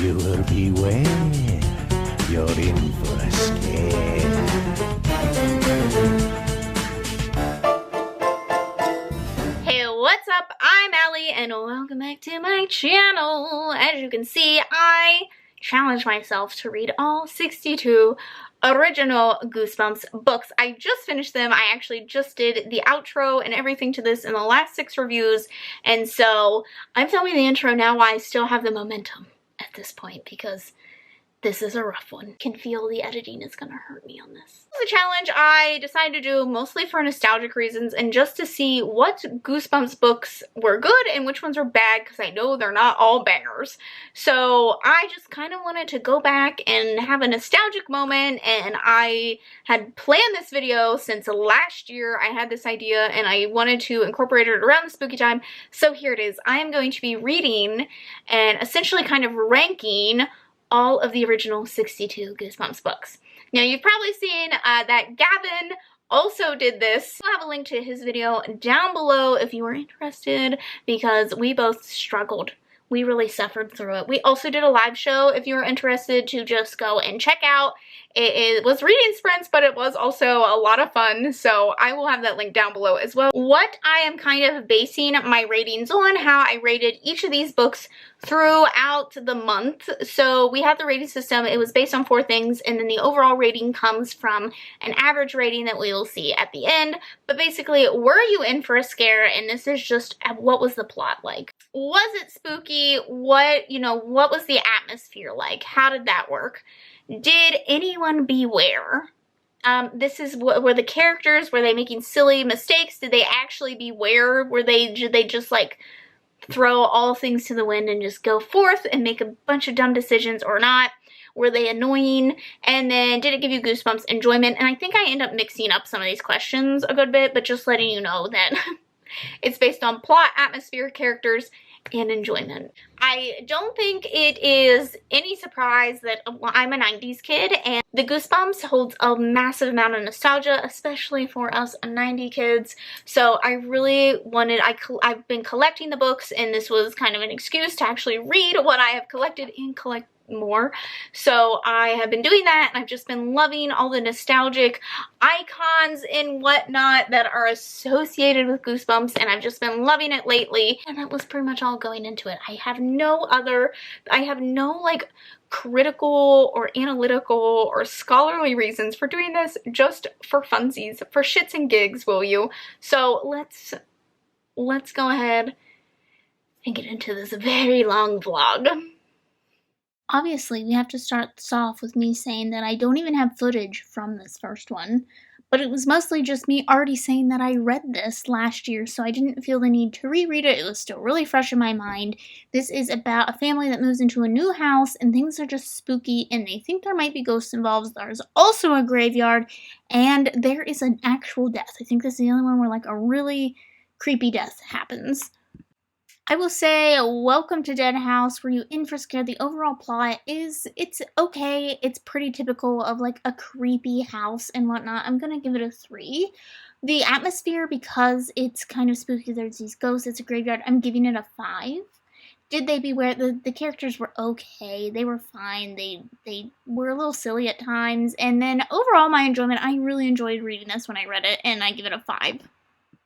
Viewer beware, you're in for a scare. Hey, what's up? I'm Allie and welcome back to my channel. As you can see, I challenged myself to read all 62 original Goosebumps books. I just finished them. I actually just did the outro and everything to this in the last 6 reviews, and so I'm filming the intro now while I still have the momentum at this point because this is a rough one. I can feel the editing is gonna hurt me on this. This is a challenge I decided to do mostly for nostalgic reasons and just to see what Goosebumps books were good and which ones were bad, because I know they're not all bangers. So I just kind of wanted to go back and have a nostalgic moment, and I had planned this video since last year. I had this idea and I wanted to incorporate it around the spooky time. So here it is. I am going to be reading and essentially kind of ranking all of the original 62 Goosebumps books. Now, you've probably seen that Gavin also did this. I'll have a link to his video down below if you are interested, because we both struggled. We really suffered through it. We also did a live show if you are interested to just go and check out. It was reading sprints, but it was also a lot of fun, so I will have that link down below as well. What I am kind of basing my ratings on, how I rated each of these books throughout the month. So we have the rating system. It was based on 4 things, and then the overall rating comes from an average rating that we will see at the end. But basically, were you in for a scare? And this is just what was the plot like? Was it spooky? What was the atmosphere like? How did that work? Did anyone beware? This is were the characters, were they making silly mistakes? Did they actually beware? Did they just like throw all things to the wind and just go forth and make a bunch of dumb decisions or not? Were they annoying? And then did it give you goosebumps enjoyment? And I think I end up mixing up some of these questions a good bit, but just letting you know that it's based on plot, atmosphere, characters, and enjoyment. I don't think it is any surprise that I'm a 90s kid, and the Goosebumps holds a massive amount of nostalgia, especially for us 90 kids. So I really wanted, I've been collecting the books, and this was kind of an excuse to actually read what I have collected and collect more. So I have been doing that, and I've just been loving all the nostalgic icons and whatnot that are associated with Goosebumps, and I've just been loving it lately. And that was pretty much all going into it. I have no like critical or analytical or scholarly reasons for doing this, just for funsies, for shits and gigs, will you? So let's go ahead and get into this very long vlog. Obviously, we have to start this off with me saying that I don't even have footage from this first one, but it was mostly just me already saying that I read this last year, so I didn't feel the need to reread it. It was still really fresh in my mind. This is about a family that moves into a new house, and things are just spooky, and they think there might be ghosts involved. There's also a graveyard, and there is an actual death. I think this is the only one where like a really creepy death happens. I will say, welcome to Dead House. Were you in for scared? The overall plot it's okay. It's pretty typical of like a creepy house and whatnot. I'm gonna give it a 3. The atmosphere, because it's kind of spooky, there's these ghosts, it's a graveyard, I'm giving it a 5. Did they beware? The characters were okay. They were fine. They were a little silly at times. And then overall, my enjoyment, I really enjoyed reading this when I read it, and I give it a 5.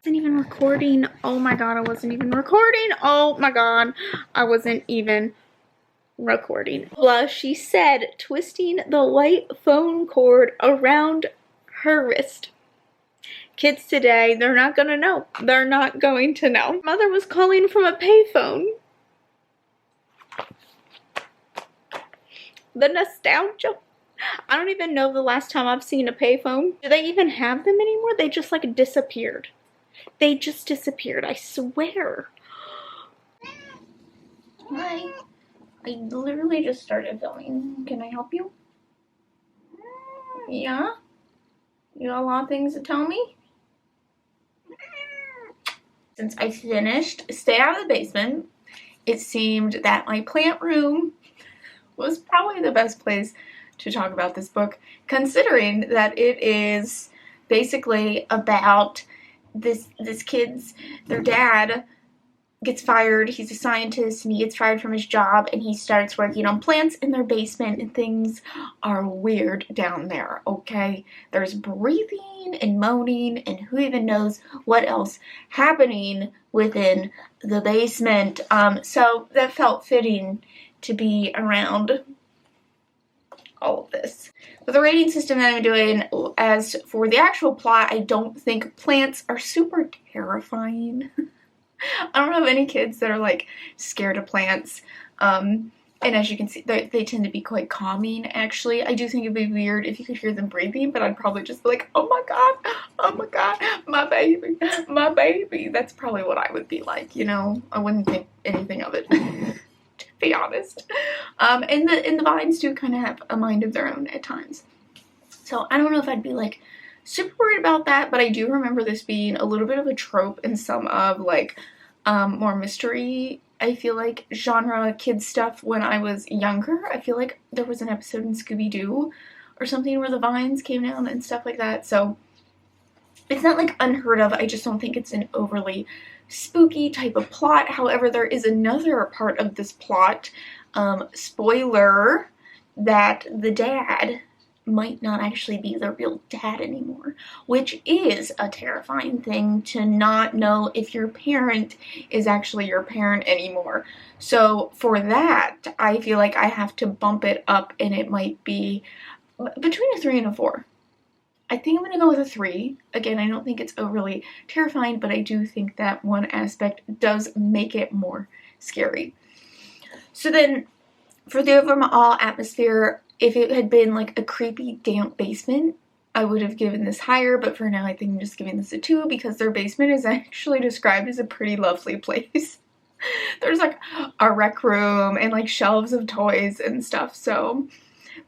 Wasn't even recording. Oh my god, I wasn't even recording. Oh my god, I wasn't even recording. Well, she said, twisting the white phone cord around her wrist. Kids today, they're not gonna know. They're not going to know. Mother was calling from a payphone. The nostalgia. I don't even know the last time I've seen a payphone. Do they even have them anymore? They just like disappeared. They just disappeared, I swear. Hi. I literally just started filming. Can I help you? Yeah? You got a lot of things to tell me? Since I finished Stay Out of the Basement, it seemed that my plant room was probably the best place to talk about this book, considering that it is basically about this kid's, their dad gets fired. He's a scientist and he gets fired from his job and he starts working on plants in their basement, and things are weird down there, okay? There's breathing and moaning and who even knows what else happening within the basement. So that felt fitting to be around all of this. With the rating system that I'm doing, as for the actual plot, I don't think plants are super terrifying. I don't have any kids that are like scared of plants. And as you can see, they tend to be quite calming, actually. I do think it'd be weird if you could hear them breathing, but I'd probably just be like, oh my god, my baby, my baby. That's probably what I would be like, you know? I wouldn't think anything of it, to be honest. And the vines do kind of have a mind of their own at times. So I don't know if I'd be like super worried about that, but I do remember this being a little bit of a trope in some of like more mystery, I feel like, genre kid stuff when I was younger. I feel like there was an episode in Scooby-Doo or something where the vines came down and stuff like that. So it's not like unheard of. I just don't think it's an overly spooky type of plot. However, there is another part of this plot, spoiler, that the dad might not actually be the real dad anymore, which is a terrifying thing, to not know if your parent is actually your parent anymore. So for that, I feel like I have to bump it up, and it might be between a 3 and a 4. I think I'm going to go with a 3. Again, I don't think it's overly terrifying, but I do think that one aspect does make it more scary. So then, for the overall atmosphere, if it had been like a creepy, damp basement, I would have given this higher, but for now I think I'm just giving this a 2 because their basement is actually described as a pretty lovely place. There's like a rec room and like shelves of toys and stuff, so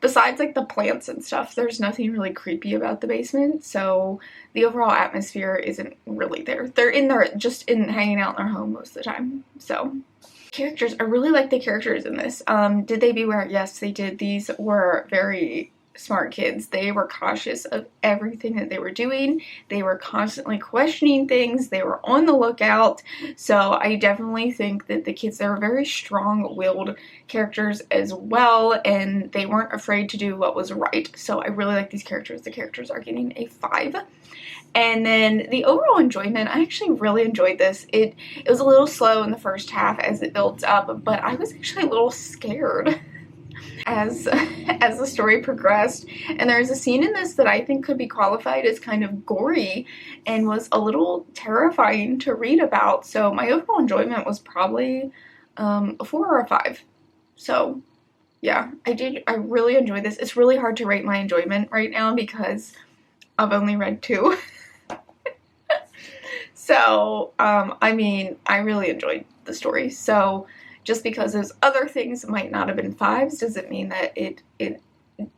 besides like the plants and stuff, there's nothing really creepy about the basement, so the overall atmosphere isn't really there. They're in there just hanging out in their home most of the time, so. Characters, I really like the characters in this. Did they beware? Yes, they did. These were very smart kids. They were cautious of everything that they were doing. They were constantly questioning things. They were on the lookout. So I definitely think that the kids, they were very strong-willed characters as well, and they weren't afraid to do what was right. So I really like these characters. The characters are getting a 5. And then the overall enjoyment, I actually really enjoyed this. It was a little slow in the first half as it builds up, but I was actually a little scared as the story progressed. And there's a scene in this that I think could be qualified as kind of gory and was a little terrifying to read about. So my overall enjoyment was probably a 4 or a 5. So yeah, I really enjoyed this. It's really hard to rate my enjoyment right now because I've only read 2. So, I mean, I really enjoyed the story. So, just because those other things might not have been 5s doesn't mean that it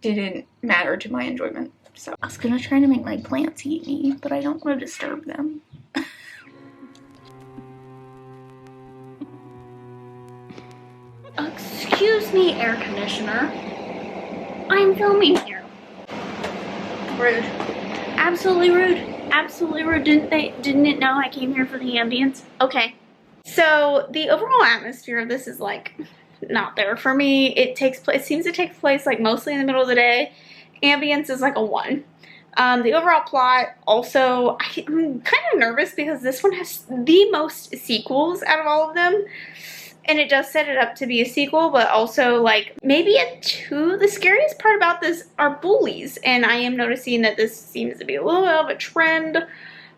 didn't matter to my enjoyment. So, I was gonna try to make my plants eat me, but I don't want to disturb them. Excuse me, air conditioner. I'm filming here. Rude. Absolutely rude. Absolutely rude. Didn't it know I came here for the ambience? Okay. So the overall atmosphere of this is like not there for me. It seems to take place like mostly in the middle of the day. Ambience is like a 1. The overall plot also, I'm kind of nervous because this one has the most sequels out of all of them. And it does set it up to be a sequel, but also like maybe a 2. The scariest part about this are bullies, and I am noticing that this seems to be a little bit of a trend.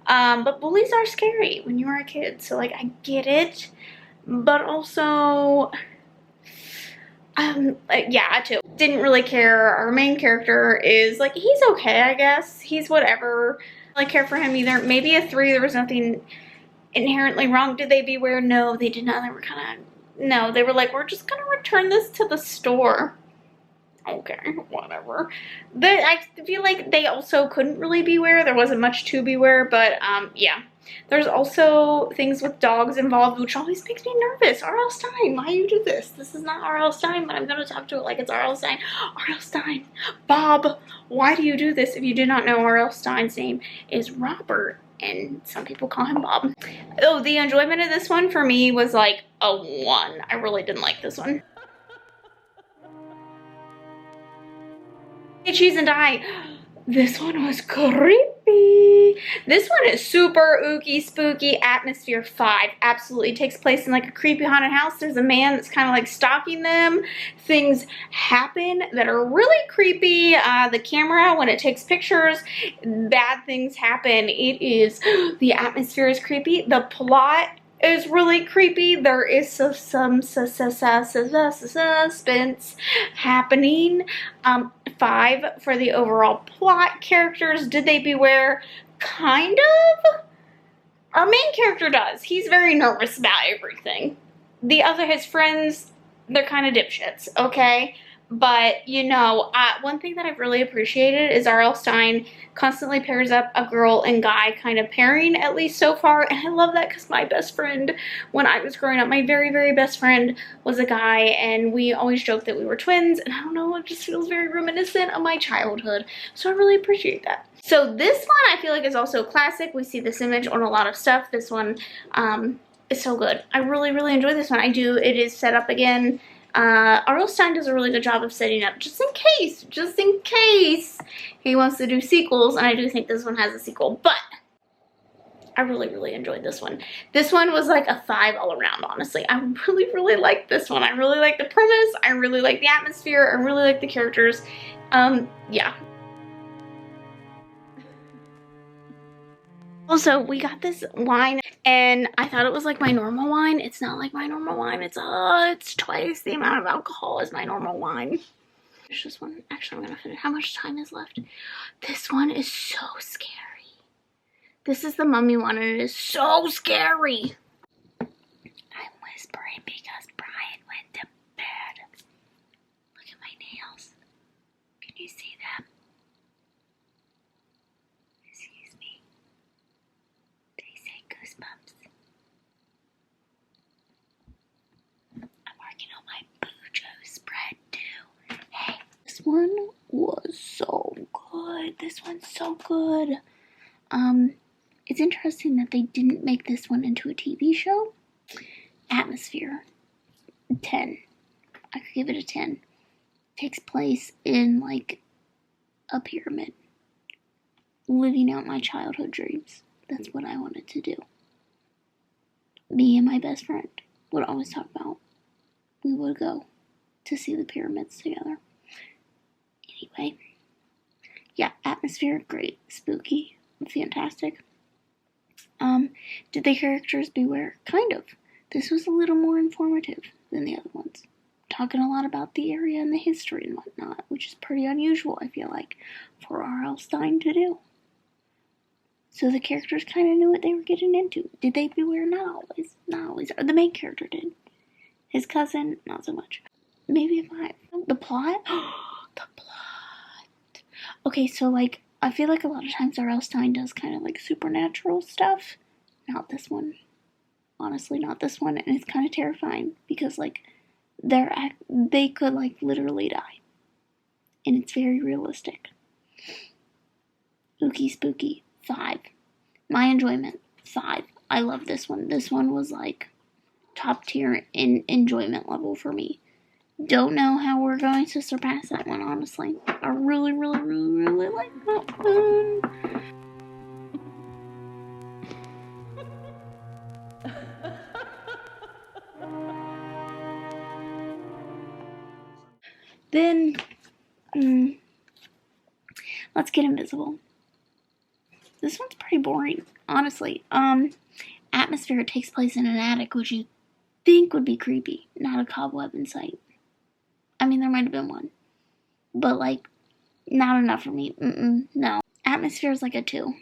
But bullies are scary when you are a kid, so like I get it, but also, yeah, 2. Didn't really care. Our main character is like, he's okay, I guess. He's whatever. I don't really care for him either. Maybe a 3. There was nothing inherently wrong. Did they beware? No, they did not. They were kind of. No, they were like, we're just gonna return this to the store. Okay, whatever. I feel like they also couldn't really beware. There wasn't much to beware, but yeah. There's also things with dogs involved, which always makes me nervous. R.L. Stein, why you do this? This is not R.L. Stein, but I'm gonna talk to it like it's R.L. Stein. R.L. Stein, Bob, why do you do this? If you did not know, R.L. Stein's name is Robert. and some people call him Bob. Oh, the enjoyment of this one for me was like a 1. I really didn't like this one. Cheese and Die. This one was creepy. This one is super ooky spooky. Atmosphere 5. Absolutely takes place in like a creepy haunted house. There's a man that's kind of like stalking them. Things happen that are really creepy. The camera, when it takes pictures, bad things happen. The atmosphere is creepy. The plot is really creepy. There is some suspense happening. 5 for the overall plot. Characters, did they beware? Kind of. Our main character does. He's very nervous about everything. His friends, they're kind of dipshits, okay? But, you know, one thing that I've really appreciated is R.L. Stine constantly pairs up a girl and guy kind of pairing, at least so far. And I love that because my best friend, when I was growing up, my very, very best friend was a guy. And we always joked that we were twins. And I don't know, it just feels very reminiscent of my childhood. So I really appreciate that. So this one I feel like is also a classic. We see this image on a lot of stuff. This one is so good. I really, really enjoy this one. I do. It is set up again. R.L. Stine does a really good job of setting up just in case he wants to do sequels, and I do think this one has a sequel, but I really, really enjoyed this one. This one was like a 5 all around, honestly. I really, really liked this one. I really like the premise. I really like the atmosphere. I really like the characters. Yeah. Also, we got this wine, and I thought it was like my normal wine. It's not like my normal wine. It's twice the amount of alcohol as my normal wine. There's this one. Actually, I'm gonna finish. How much time is left? This one is so scary. This is the mummy one, and it is so scary. I'm whispering because Brian went to bed. Look at my nails. Can you see them? Excuse me. They say Goosebumps. I'm working on my Bujo spread too. Hey, this one was so good. This one's so good. It's interesting that they didn't make this one into a TV show. Atmosphere, 10. I could give it a 10. Takes place in like a pyramid. Living out my childhood dreams. That's what I wanted to do. Me and my best friend would always talk about. We would go to see the pyramids together. Anyway. Yeah, atmosphere, great. Spooky. Fantastic. Did the characters beware? Kind of. This was a little more informative than the other ones. Talking a lot about the area and the history and whatnot, which is pretty unusual, I feel like, for R.L. Stine to do. So the characters kind of knew what they were getting into. Did they beware? Not always. Not always. The main character did. His cousin, not so much. Maybe a 5. The plot? The plot. Okay, so like, I feel like a lot of times R.L. Stine does kind of like supernatural stuff. Not this one. Honestly, not this one. And it's kind of terrifying because like they could like literally die. And it's very realistic. Spooky, spooky. 5. My enjoyment, 5. I love this one. This one was like top tier in enjoyment level for me. Don't know how we're going to surpass that one, honestly. I really, really, really, really like that one. Then, let's get invisible. This one's pretty boring, honestly. Atmosphere takes place in an attic, which you think would be creepy, not a cobweb in sight. I mean, there might have been one, but like, not enough for me. No. Atmosphere is like a 2.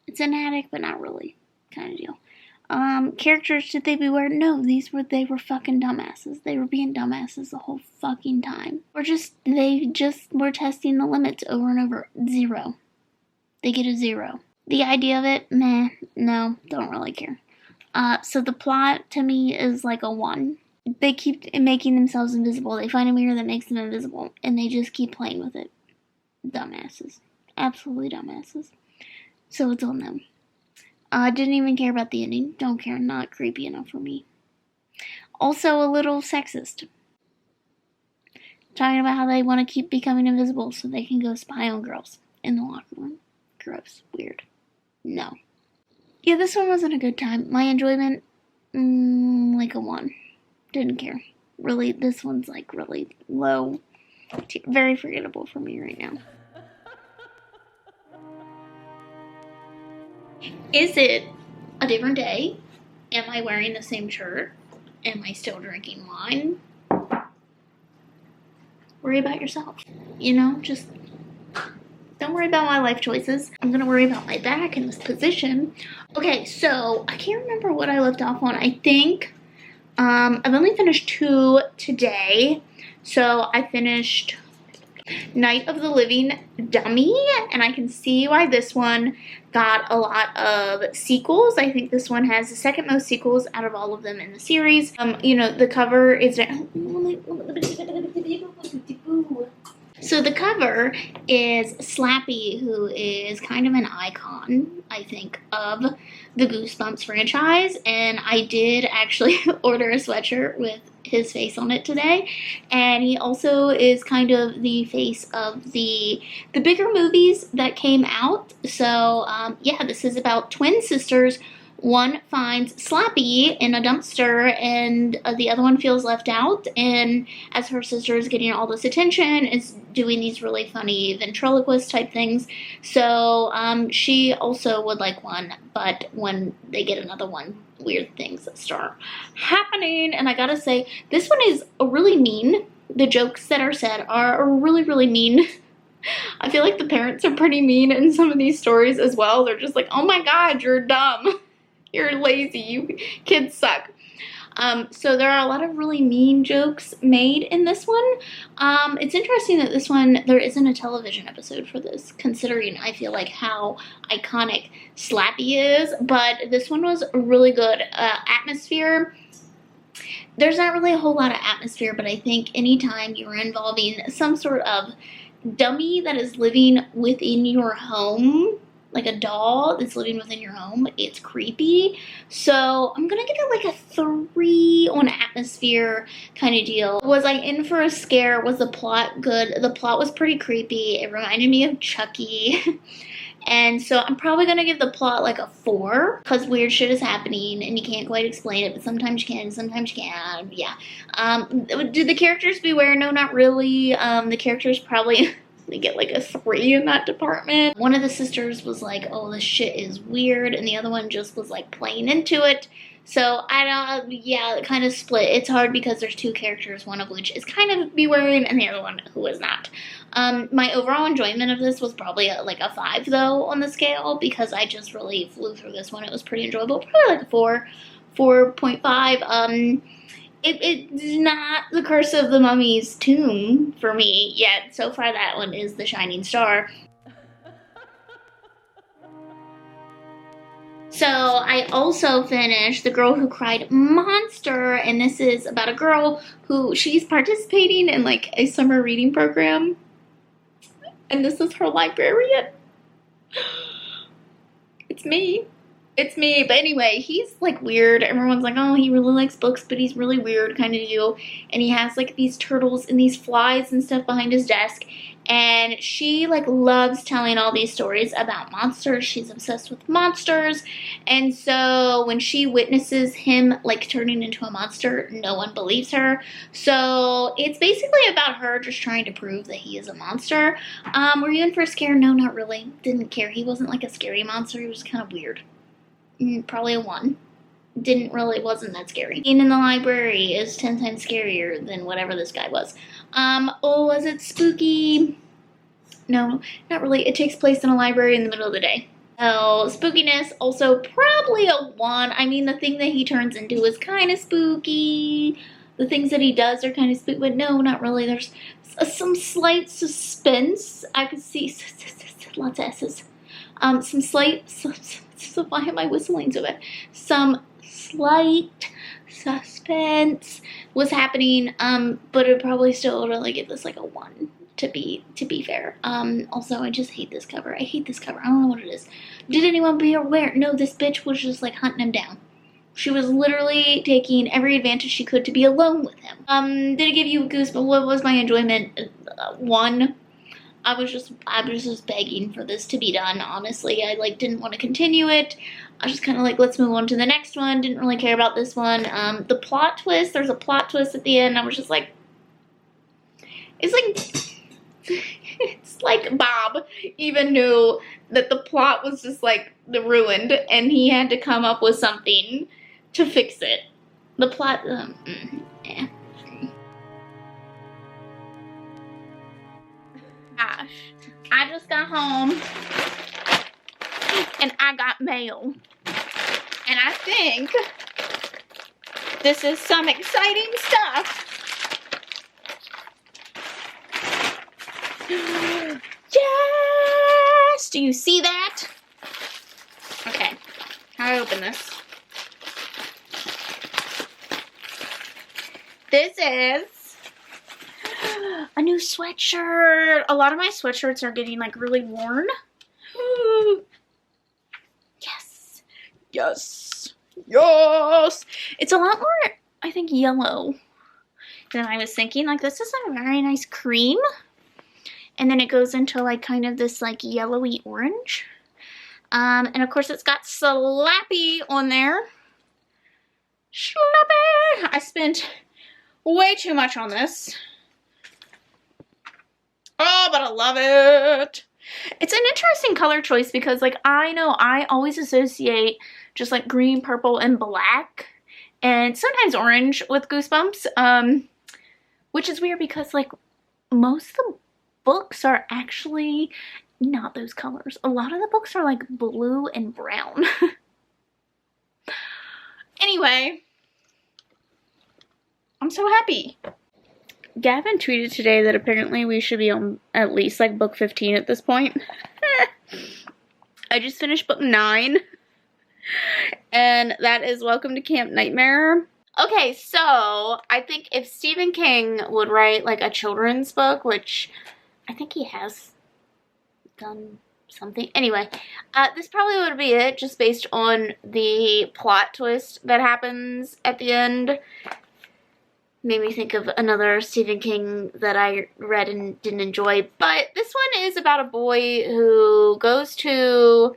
It's an attic, but not really, kind of deal. Characters, did they beware? No, they were fucking dumbasses. They were being dumbasses the whole fucking time. They just were testing the limits over and over. 0. They get a 0. The idea of it, meh, no, don't really care. So the plot to me is like a 1. They keep making themselves invisible. They find a mirror that makes them invisible, and they just keep playing with it. Dumbasses. Absolutely dumbasses. So it's on them. Didn't even care about the ending. Don't care. Not creepy enough for me. Also a little sexist. Talking about how they want to keep becoming invisible so they can go spy on girls in the locker room. Gross. Weird. No. Yeah, this one wasn't a good time. My enjoyment, like a 1. Didn't care. Really, this one's like really low. Very forgettable for me right now. Is it a different day? Am I wearing the same shirt? Am I still drinking wine? Worry about yourself. You know, just don't worry about my life choices. I'm gonna worry about my back in this position. Okay, so I can't remember what I left off on. I think I've only finished 2 today. So I finished Night of the Living Dummy, and I can see why this one got a lot of sequels. I think this one has the second most sequels out of all of them in the series. You know, the cover is... So the cover is Slappy, who is kind of an icon, I think, of the Goosebumps franchise. And I did actually order a sweatshirt with his face on it today. And he also is kind of the face of the bigger movies that came out. So, yeah, this is about twin sisters. One finds Slappy in a dumpster, and the other one feels left out, and as her sister is getting all this attention, is doing these really funny ventriloquist type things. So she also would like one, but when they get another one, weird things start happening. And I gotta say, this one is really mean. The jokes that are said are really, really mean. I feel like the parents are pretty mean in some of these stories as well. They're just like, oh my god, you're dumb. You're lazy, you kids suck. So there are a lot of really mean jokes made in this one. It's interesting that this one, there isn't a television episode for this, considering I feel like how iconic Slappy is, but this one was really good. Atmosphere, there's not really a whole lot of atmosphere, but I think anytime you're involving some sort of dummy that is living within your home, like a doll that's living within your home, it's creepy. So I'm gonna give it like a 3 on atmosphere kind of deal. Was I in for a scare? Was the plot good? The plot was pretty creepy. It reminded me of Chucky. And so I'm probably gonna give the plot like a 4, because weird shit is happening and you can't quite explain it, but sometimes you can, sometimes you can't. Yeah. Do the characters beware? No, not really. The characters probably they get like a 3 in that department. One of the sisters was like, oh, this shit is weird, and the other one just was like playing into it. So I don't, yeah, kind of split. It's hard because there's 2 characters, one of which is kind of bewaring and the other one who is not. My overall enjoyment of this was probably like a 5 though on the scale, because I just really flew through this one. It was pretty enjoyable. Probably like a 4, 4.5. It's not the Curse of the Mummy's Tomb for me yet. So far that one is the shining star. So I also finished The Girl Who Cried Monster, and this is about a girl who she's participating in like a summer reading program. And this is her librarian. It's me. It's me. But anyway, he's like weird. Everyone's like, oh, he really likes books, but he's really weird kind of deal. And he has like these turtles and these flies and stuff behind his desk. And she like loves telling all these stories about monsters. She's obsessed with monsters. And so when she witnesses him like turning into a monster, no one believes her. So it's basically about her just trying to prove that he is a monster. Were you in for a scare? No, not really. Didn't care. He wasn't like a scary monster. He was kind of weird. Probably a 1. Wasn't that scary. Being in the library is 10 times scarier than whatever this guy was. Oh, was it spooky? No, not really. It takes place in a library in the middle of the day. So, spookiness, also probably a 1. I mean, the thing that he turns into is kind of spooky. The things that he does are kind of spooky, but no, not really. There's some slight suspense. I could see lots of S's. Some slight... So why am I whistling so bad? Some slight suspense was happening, but it probably still would only give this like a 1. to be fair. Also, I just hate this cover. I hate this cover. I don't know what it is. Did anyone be aware? No, this bitch was just like hunting him down. She was literally taking every advantage she could to be alone with him. Did it give you goosebumps? What was my enjoyment? 1. I was just begging for this to be done, honestly. I like didn't want to continue it. I was just kind of like, let's move on to the next one. Didn't really care about this one. The plot twist, there's a plot twist at the end. I was just like, it's like Bob even knew that the plot was just like ruined and he had to come up with something to fix it. The plot, yeah. Gosh, I just got home and I got mail. And I think this is some exciting stuff. Yes! Do you see that? Okay, how do I open this? This is a new sweatshirt. A lot of my sweatshirts are getting like really worn. Yes. Yes. Yes. It's a lot more, I think, yellow than I was thinking. Like, this is a very nice cream. And then it goes into like kind of this like yellowy orange. And of course it's got Slappy on there. Slappy! I spent way too much on this. Oh, but I love it. It's an interesting color choice because like I know I always associate just like green, purple, and black. And sometimes orange with Goosebumps. Which is weird because like most of the books are actually not those colors. A lot of the books are like blue and brown. Anyway, I'm so happy. Gavin tweeted today that apparently we should be on at least like book 15 at this point. I just finished book 9. And that is Welcome to Camp Nightmare. Okay, so I think if Stephen King would write like a children's book, which I think he has done something. Anyway, this probably would be it, just based on the plot twist that happens at the end. Made me think of another Stephen King that I read and didn't enjoy. But this one is about a boy who goes to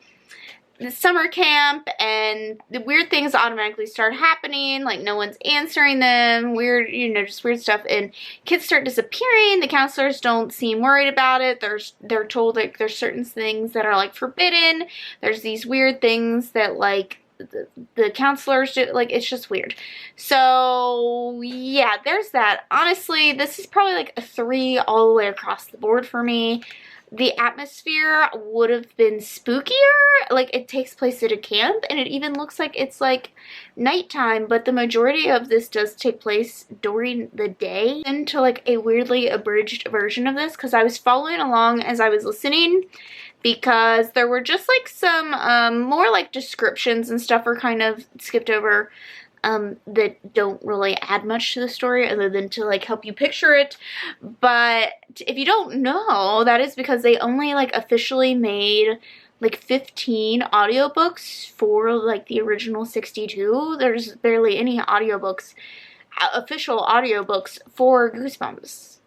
the summer camp and the weird things automatically start happening, like no one's answering them, weird, you know, just weird stuff, and kids start disappearing. The counselors don't seem worried about it. They're told like there's certain things that are like forbidden. There's these weird things that like the counselors do, like it's just weird. So yeah, there's that. Honestly, this is probably like a 3 all the way across the board for me. The atmosphere would have been spookier. Like, it takes place at a camp, and it even looks like it's, like, nighttime, but the majority of this does take place during the day. Into, like, a weirdly abridged version of this, because I was following along as I was listening, because there were just, like, some more, like, descriptions and stuff were kind of skipped over. That don't really add much to the story other than to like help you picture it. But if you don't know, that is because they only like officially made like 15 audiobooks for like the original 62. There's barely any audiobooks, official audiobooks for Goosebumps,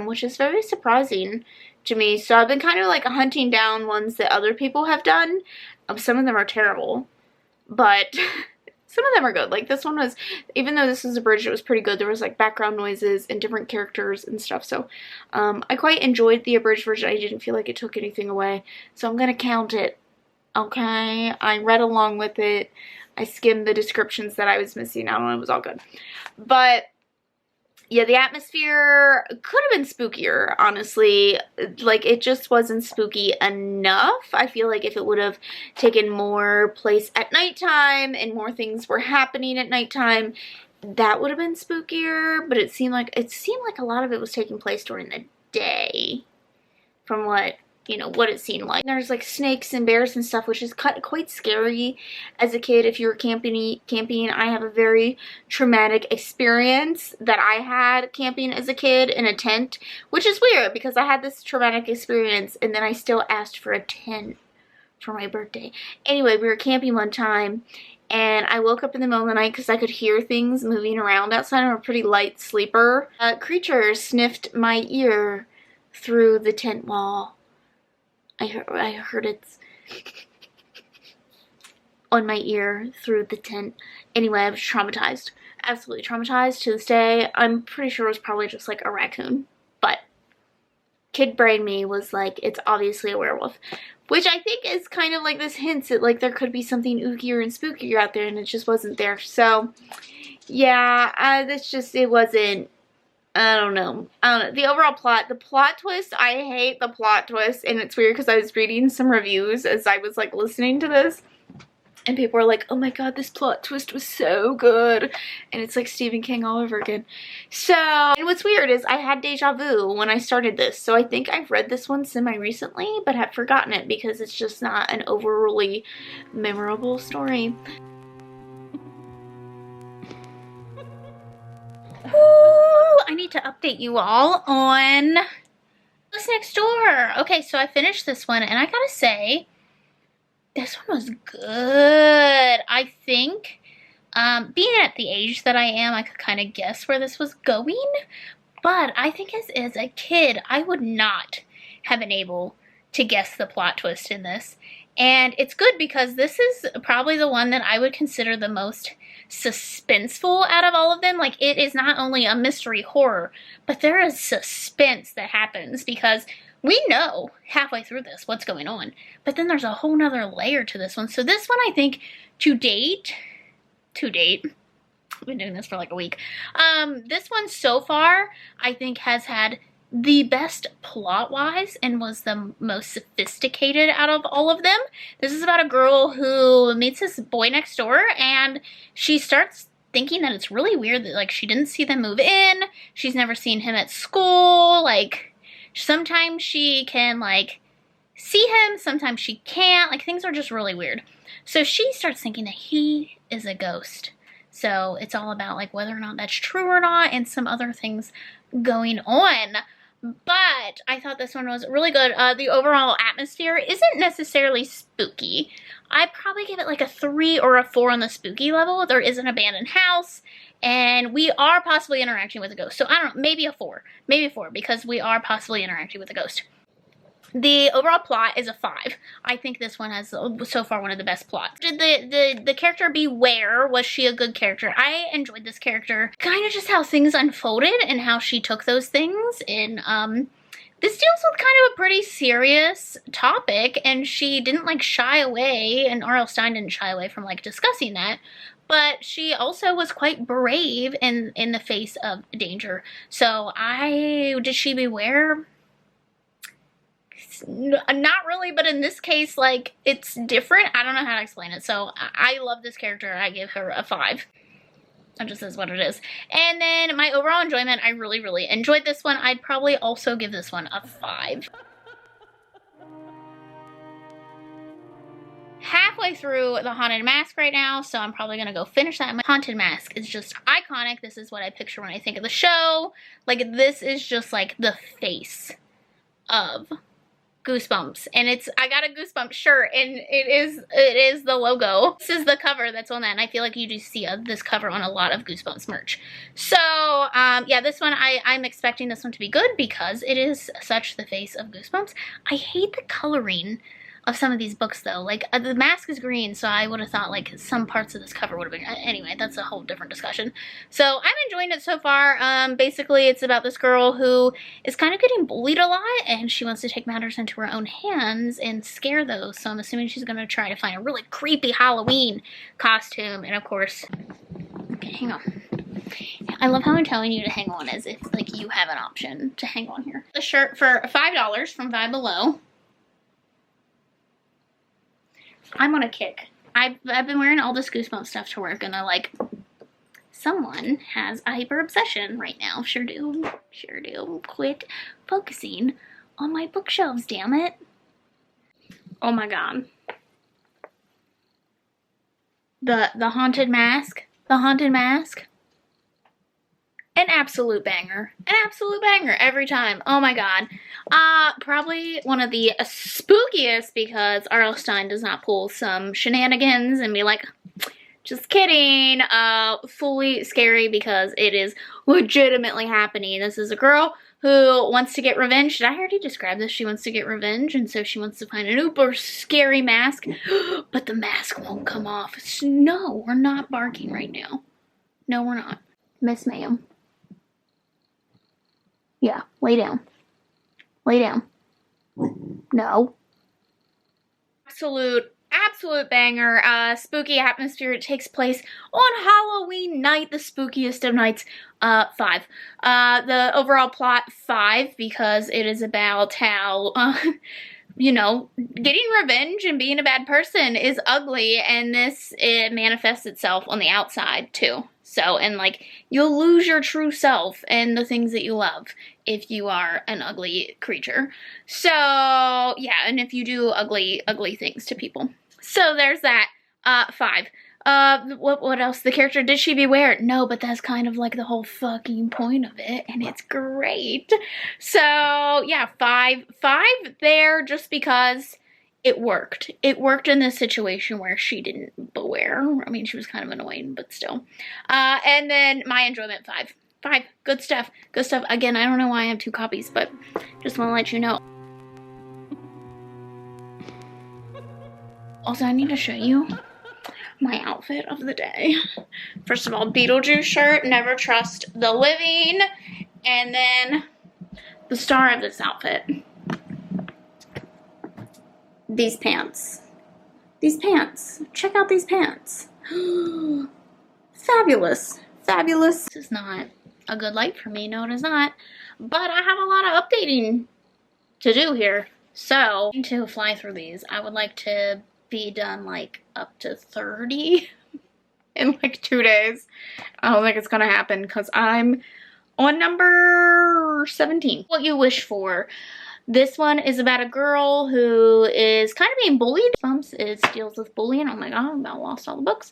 which is very surprising to me. So I've been kind of like hunting down ones that other people have done. Some of them are terrible, but some of them are good. Like this one was, even though this was abridged, it was pretty good. There was like background noises and different characters and stuff. So I quite enjoyed the abridged version. I didn't feel like it took anything away. So I'm going to count it. Okay. I read along with it. I skimmed the descriptions that I was missing out on. It was all good. But yeah, the atmosphere could have been spookier, honestly. Like, it just wasn't spooky enough. I feel like if it would have taken more place at nighttime and more things were happening at nighttime, that would have been spookier. But it seemed like a lot of it was taking place during the day, from what you know, what it seemed like. There's like snakes and bears and stuff, which is quite scary as a kid. If you were camping, I have a very traumatic experience that I had camping as a kid in a tent, which is weird because I had this traumatic experience and then I still asked for a tent for my birthday. Anyway, we were camping one time and I woke up in the middle of the night because I could hear things moving around outside. I'm a pretty light sleeper. A creature sniffed my ear through the tent wall. I heard it's on my ear through the tent. Anyway, I was traumatized. Absolutely traumatized to this day. I'm pretty sure it was probably just like a raccoon. But kid brain me was like, it's obviously a werewolf. Which I think is kind of like this hints at like there could be something ookier and spookier out there and it just wasn't there. So, yeah, it wasn't. I don't know. The overall plot, the plot twist, I hate the plot twist. And it's weird because I was reading some reviews as I was like listening to this. And people were like, oh my god, this plot twist was so good. And it's like Stephen King all over again. So, and what's weird is I had deja vu when I started this. So I think I've read this one semi-recently, but have forgotten it because it's just not an overly memorable story. I need to update you all on What's Next Door. Okay, so I finished this one and I gotta say, this one was good. I think, being at the age that I am, I could kind of guess where this was going, but I think as a kid, I would not have been able to guess the plot twist in this. And it's good because this is probably the one that I would consider the most suspenseful out of all of them. Like, it is not only a mystery horror, but there is suspense that happens because we know halfway through this what's going on, but then there's a whole nother layer to this one. So this one, I think, to date, I've been doing this for like a week. This one so far, I think, has had the best plot-wise and was the most sophisticated out of all of them. This is about a girl who meets this boy next door and she starts thinking that it's really weird that like she didn't see them move in. She's never seen him at school. Like, sometimes she can like see him, sometimes she can't. Like, things are just really weird. So she starts thinking that he is a ghost. So it's all about like whether or not that's true or not and some other things going on. But I thought this one was really good. The overall atmosphere isn't necessarily spooky. I'd probably give it like a 3 or a 4 on the spooky level. There is an abandoned house, and we are possibly interacting with a ghost. So I don't know, maybe a 4. Maybe a 4, because we are possibly interacting with a ghost. The overall plot is a 5. I think this one has so far one of the best plots. Did the character Beware, was she a good character? I enjoyed this character. Kind of just how things unfolded and how she took those things. And this deals with kind of a pretty serious topic, and she didn't like shy away, and R.L. Stine didn't shy away from like discussing that. But she also was quite brave in the face of danger. So did she beware? Not really, but in this case, like, it's different. I don't know how to explain it. So I love this character. I give her a 5. That just is what it is. And then my overall enjoyment, I really, really enjoyed this one. I'd probably also give this one a 5. Halfway through The Haunted Mask right now, so I'm probably gonna go finish that. My Haunted Mask is just iconic. This is what I picture when I think of the show. Like, this is just like the face of Goosebumps, and I got a Goosebumps shirt, and it is the logo. This is the cover that's on that, and I feel like you do see this cover on a lot of Goosebumps merch. So yeah, this one I'm expecting this one to be good because it is such the face of Goosebumps. I hate the coloring of some of these books though. Like, the mask is green, so I would have thought like some parts of this cover would have been, anyway, that's a whole different discussion. So I'm enjoying it so far. Basically it's about this girl who is kind of getting bullied a lot, and she wants to take matters into her own hands and scare those. So I'm assuming she's gonna try to find a really creepy Halloween costume, and of course, okay, hang on. I love how I'm telling you to hang on as if like you have an option to hang on here. The shirt for $5 from Five Below. I'm on a kick. I've been wearing all this Goosebumps stuff to work, and they're like, someone has a hyper obsession right now. Sure do. Sure do. Quit focusing on my bookshelves, damn it. Oh my god. The haunted mask. The haunted mask. An absolute banger. An absolute banger every time. Oh my god. Probably one of the spookiest because R.L. Stine does not pull some shenanigans and be like, just kidding. Fully scary because it is legitimately happening. This is a girl who wants to get revenge. Did I already describe this? She wants to get revenge, and so she wants to find an uber scary mask, but the mask won't come off. No, we're not barking right now. No, we're not. Miss Ma'am. Yeah, lay down. Lay down. No. Absolute banger. Spooky atmosphere. It takes place on Halloween night, the spookiest of nights. 5. The overall plot, 5, because it is about how, you know, getting revenge and being a bad person is ugly, and it manifests itself on the outside, too. So, and like, you'll lose your true self and the things that you love if you are an ugly creature. So, yeah, and if you do ugly things to people. So, there's that. 5. What else? The character, did she beware? No, but that's kind of like the whole fucking point of it, and it's great. So, yeah, 5 there just because it worked. It worked in this situation where she didn't beware. I mean, she was kind of annoying, but still. And then my enjoyment, 5. 5. Good stuff. Good stuff. Again, I don't know why I have 2 copies, but just want to let you know. Also, I need to show you my outfit of the day. First of all, Beetlejuice shirt, never trust the living. And then the star of this outfit. These pants. These pants. Check out these pants. Fabulous. Fabulous. This is not a good light for me. No, it is not. But I have a lot of updating to do here. So, to fly through these, I would like to be done like up to 30 in like 2 days. I don't think it's gonna happen because I'm on number 17. What you wish for. This one is about a girl who is kind of being bullied. It deals with bullying. Oh my god, I about lost all the books.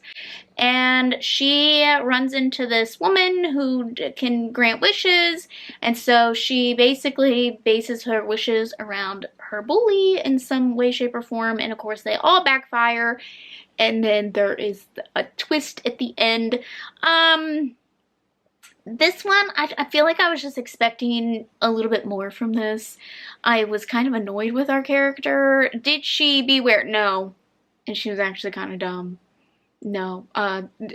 And she runs into this woman who can grant wishes. And so she basically bases her wishes around her bully in some way, shape, or form. And of course, they all backfire. And then there is a twist at the end. This one, I feel like I was just expecting a little bit more from this. I was kind of annoyed with our character. Did she beware? No. And she was actually kind of dumb. No.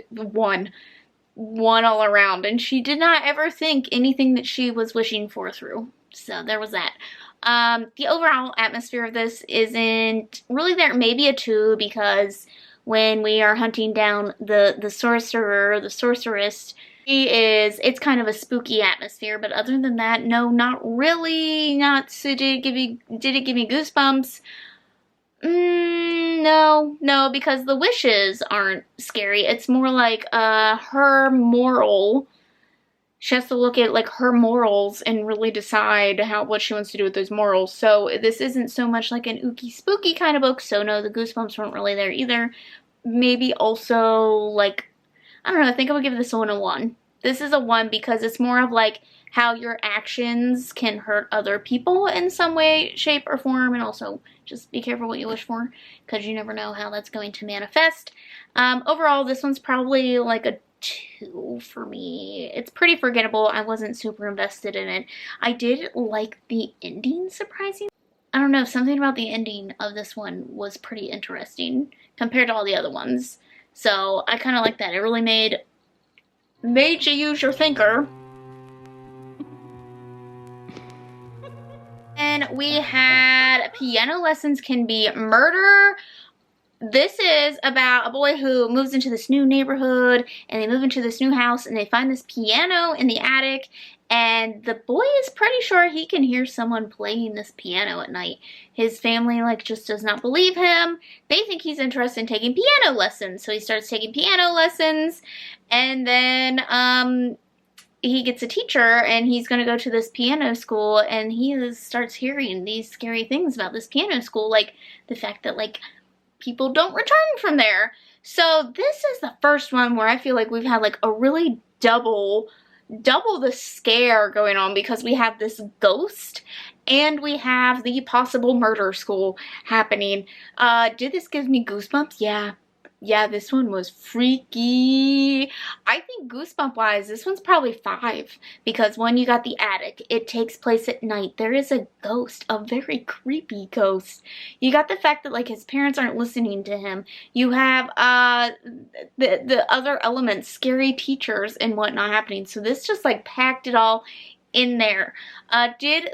One all around. And she did not ever think anything that she was wishing for through. So there was that. The overall atmosphere of this isn't really there. Maybe a 2 because when we are hunting down the sorcerer, the sorceress, it's kind of a spooky atmosphere, but other than that, no, not really. Did it give me goosebumps? No, because the wishes aren't scary. It's more like her moral. She has to look at like her morals and really decide what she wants to do with those morals. So this isn't so much like an ooky spooky kind of book. So no, the goosebumps weren't really there either. Maybe also like, I don't know, I think I would give this one a 1. This is a 1 because it's more of like how your actions can hurt other people in some way, shape, or form. And also just be careful what you wish for because you never know how that's going to manifest. Overall, this one's probably like a 2 for me. It's pretty forgettable. I wasn't super invested in it. I did like the ending, surprisingly. I don't know, something about the ending of this one was pretty interesting compared to all the other ones. So I kind of like that. It really made you use your thinker. And we had Piano Lessons Can Be Murder. This is about a boy who moves into this new neighborhood, and they move into this new house, and they find this piano in the attic, and the boy is pretty sure he can hear someone playing this piano at night. His family, like, just does not believe him. They think he's interested in taking piano lessons, so he starts taking piano lessons, and then, he gets a teacher and he's going to go to this piano school, and he starts hearing these scary things about this piano school, like the fact that like people don't return from there. So this is the first one where I feel like we've had like a really double the scare going on, because we have this ghost and we have the possible murder school happening. Did this give me goosebumps? Yeah, this one was freaky. I think goosebump wise, this one's probably 5, because when you got the attic, it takes place at night. There is a ghost, a very creepy ghost. You got the fact that like his parents aren't listening to him. You have the other elements, scary teachers and whatnot happening. So this just like packed it all in there. Did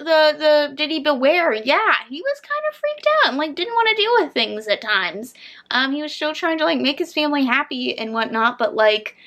he beware? Yeah, he was kind of freaked out and like didn't want to deal with things at times. He was still trying to like make his family happy and whatnot, but like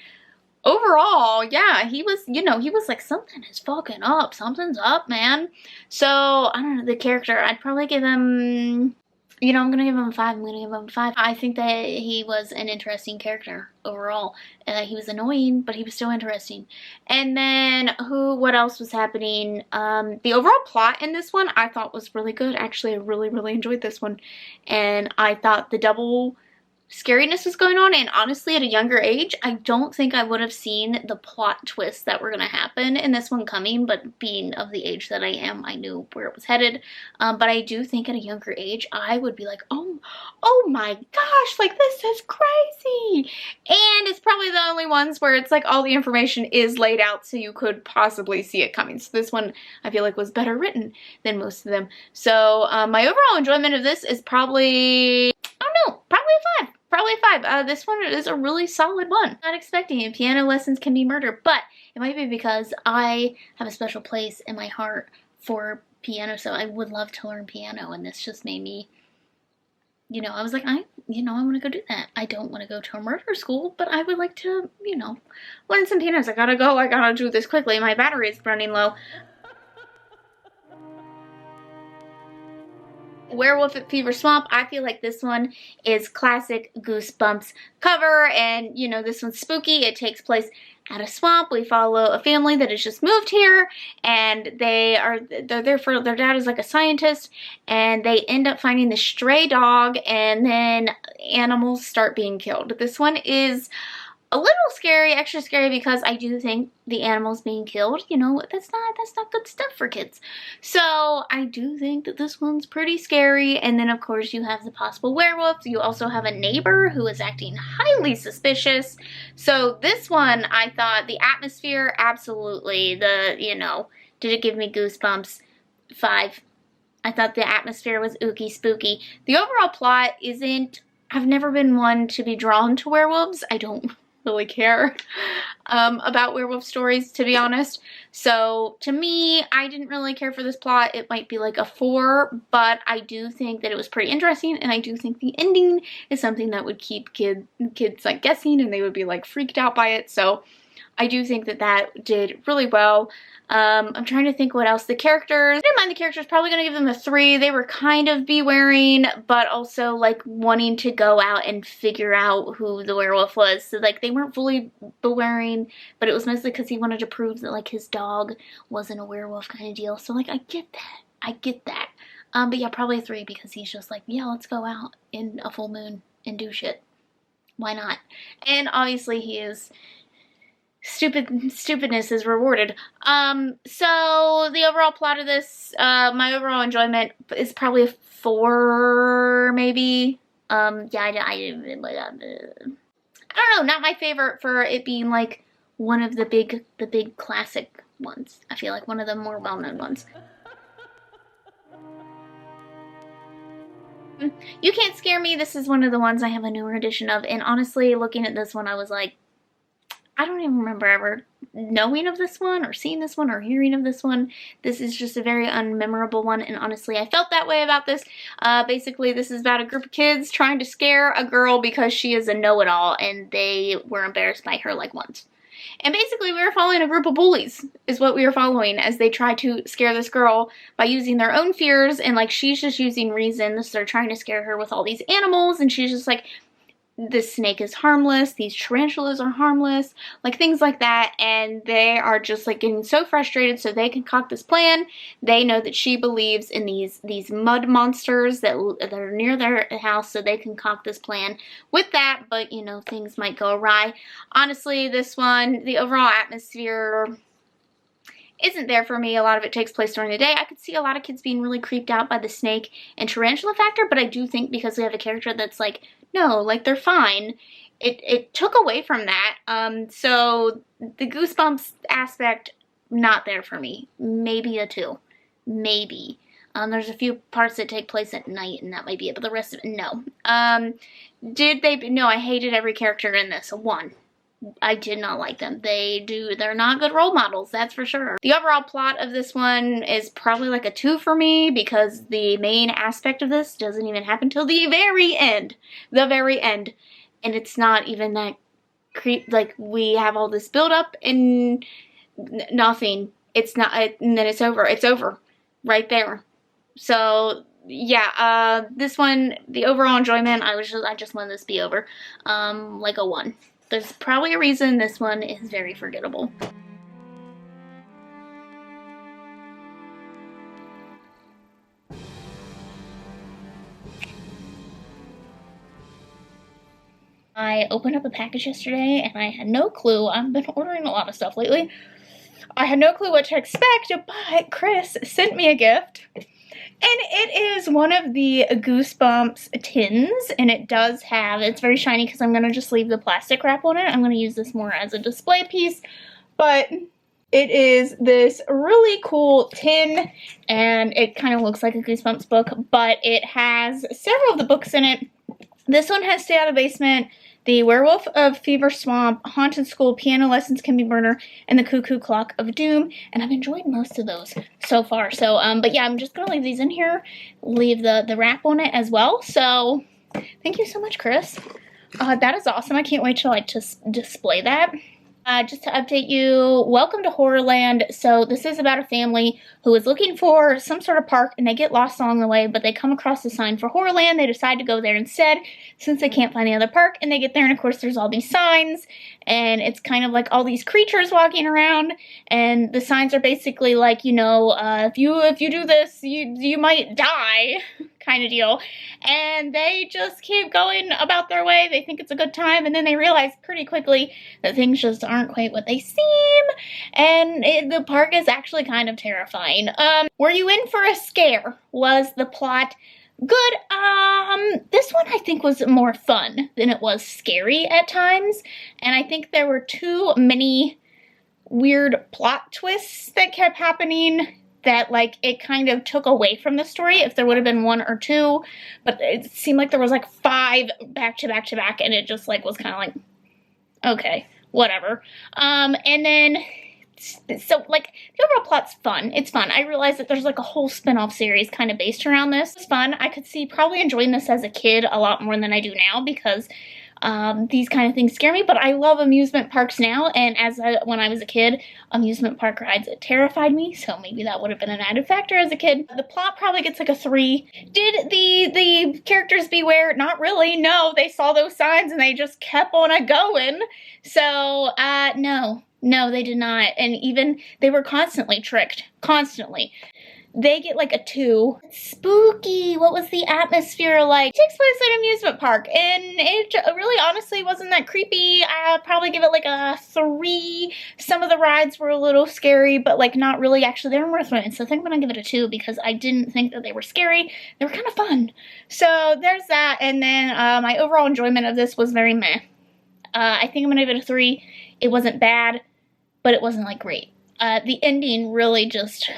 overall, yeah, he was, you know, he was like, something is fucking up, something's up, man. So I don't know, the character, I'd probably give him, you know, I'm gonna give him a 5. I'm gonna give him a 5. I think that he was an interesting character overall. He was annoying, but he was still interesting. And then what else was happening? The overall plot in this one I thought was really good. Actually, I really enjoyed this one. And I thought the double scariness was going on, and honestly at a younger age I don't think I would have seen the plot twists that were going to happen in this one coming, but being of the age that I am, I knew where it was headed. But I do think at a younger age I would be like, oh my gosh, like this is crazy. And it's probably the only ones where it's like all the information is laid out so you could possibly see it coming. So this one I feel like was better written than most of them. So my overall enjoyment of this is probably, I don't know, probably a 5. Probably 5. This one is a really solid one. Not expecting it. Piano lessons can be murder, but it might be because I have a special place in my heart for piano, so I would love to learn piano, and this just made me, you know, I was like, I want to go do that. I don't want to go to a murder school, but I would like to, you know, learn some pianos. I gotta go. I gotta do this quickly. My battery is running low. Werewolf at Fever Swamp, I feel like this one is classic Goosebumps cover, and you know, this one's spooky. It takes place at a swamp. We follow a family that has just moved here, and they're there for, their dad is like a scientist, and they end up finding this stray dog, and then animals start being killed. This one is a little scary, extra scary, because I do think the animals being killed, you know, that's not good stuff for kids. So I do think that this one's pretty scary. And then of course you have the possible werewolf. You also have a neighbor who is acting highly suspicious. So this one, I thought the atmosphere, absolutely. You know, did it give me goosebumps? 5. I thought the atmosphere was ooky spooky. The overall plot isn't, I've never been one to be drawn to werewolves. I don't really care about werewolf stories, to be honest. So to me, I didn't really care for this plot. It might be like a 4, but I do think that it was pretty interesting, and I do think the ending is something that would keep kids like guessing, and they would be like freaked out by it. So I do think that that did really well. I'm trying to think what else. The characters, I didn't mind the characters, probably going to give them a 3. They were kind of bewaring, but also like wanting to go out and figure out who the werewolf was. So like they weren't fully bewaring, but it was mostly because he wanted to prove that like his dog wasn't a werewolf kind of deal. So like I get that. But yeah, probably a 3, because he's just like, yeah, let's go out in a full moon and do shit. Why not? And obviously he is stupidness is rewarded. So the overall plot of this, my overall enjoyment is probably a 4, maybe. Yeah, I don't know, not my favorite for it being like one of the big classic ones. I feel like one of the more well-known ones. You Can't Scare Me, this is one of the ones I have a newer edition of, and honestly, looking at this one, I was like, I don't even remember ever knowing of this one or seeing this one or hearing of this one. This is just a very unmemorable one, and honestly I felt that way about this. Basically this is about a group of kids trying to scare a girl because she is a know-it-all, and they were embarrassed by her like once. And basically we were following a group of bullies is what we were following as they try to scare this girl by using their own fears, and like she's just using reason. So they're trying to scare her with all these animals, and she's just like, this snake is harmless, these tarantulas are harmless, like things like that, and they are just like getting so frustrated, so they concoct this plan. They know that she believes in these mud monsters that are near their house, so they concoct this plan with that, but you know, things might go awry. Honestly, this one, the overall atmosphere isn't there for me. A lot of it takes place during the day. I could see a lot of kids being really creeped out by the snake and tarantula factor, but I do think because we have a character that's like, no, like they're fine, it took away from that. So the Goosebumps aspect, not there for me. Maybe a 2. Maybe. There's a few parts that take place at night, and that might be it, but the rest of it, no. No, I hated every character in this. A 1. I did not like them. They're not good role models, that's for sure. The overall plot of this one is probably like a 2 for me, because the main aspect of this doesn't even happen till the very end. The very end. And it's not even that like we have all this build up and nothing. It's not, and then it's over. It's over. Right there. So yeah, this one, the overall enjoyment, I just wanted this to be over. Like a 1. There's probably a reason this one is very forgettable. I opened up a package yesterday and I had no clue. I've been ordering a lot of stuff lately. I had no clue what to expect, but Chris sent me a gift. And it is one of the Goosebumps tins, and it does have, it's very shiny because I'm going to just leave the plastic wrap on it. I'm going to use this more as a display piece, but it is this really cool tin, and it kind of looks like a Goosebumps book, but it has several of the books in it. This one has Stay Out of Basement, The Werewolf of Fever Swamp, Haunted School, Piano Lessons Can Be Murder, and The Cuckoo Clock of Doom. And I've enjoyed most of those so far. So, but yeah, I'm just going to leave these in here, leave the wrap on it as well. So, thank you so much, Chris. That is awesome. I can't wait to like just display that. Just to update you, welcome to Horrorland. So this is about a family who is looking for some sort of park and they get lost along the way, but they come across a sign for Horrorland. They decide to go there instead since they can't find the other park, and they get there and of course there's all these signs, and it's kind of like all these creatures walking around, and the signs are basically like, you know, if you do this, you might die kind of deal. And they just keep going about their way. They think it's a good time, and then they realize pretty quickly that things just aren't quite what they seem, and the park is actually kind of terrifying. Were you in for a scare? Was the plot good? This one I think was more fun than it was scary at times, and I think there were too many weird plot twists that kept happening that like it kind of took away from the story. If there would have been 1 or 2, but it seemed like there was like 5 back to back to back, and it just like was kind of like, okay, whatever. And then so like the overall plot's fun. It's fun. I realize that there's like a whole spin-off series kind of based around this. It's fun. I could see probably enjoying this as a kid a lot more than I do now, because these kind of things scare me, but I love amusement parks now, and when I was a kid, amusement park rides terrified me, so maybe that would have been an added factor as a kid. The plot probably gets like a 3. Did the characters beware? Not really, no. They saw those signs and they just kept on going. So, no, they did not, and even, they were constantly tricked, constantly. They get like a 2. Spooky. What was the atmosphere like? It takes place at an amusement park, and it really honestly wasn't that creepy. I'd probably give it like a 3. Some of the rides were a little scary, but like not really. Actually, they were worth it. So I think I'm gonna give it a 2 because I didn't think that they were scary. They were kind of fun. So there's that. And then my overall enjoyment of this was very meh. I think I'm gonna give it a 3. It wasn't bad, but it wasn't like great. The ending really just,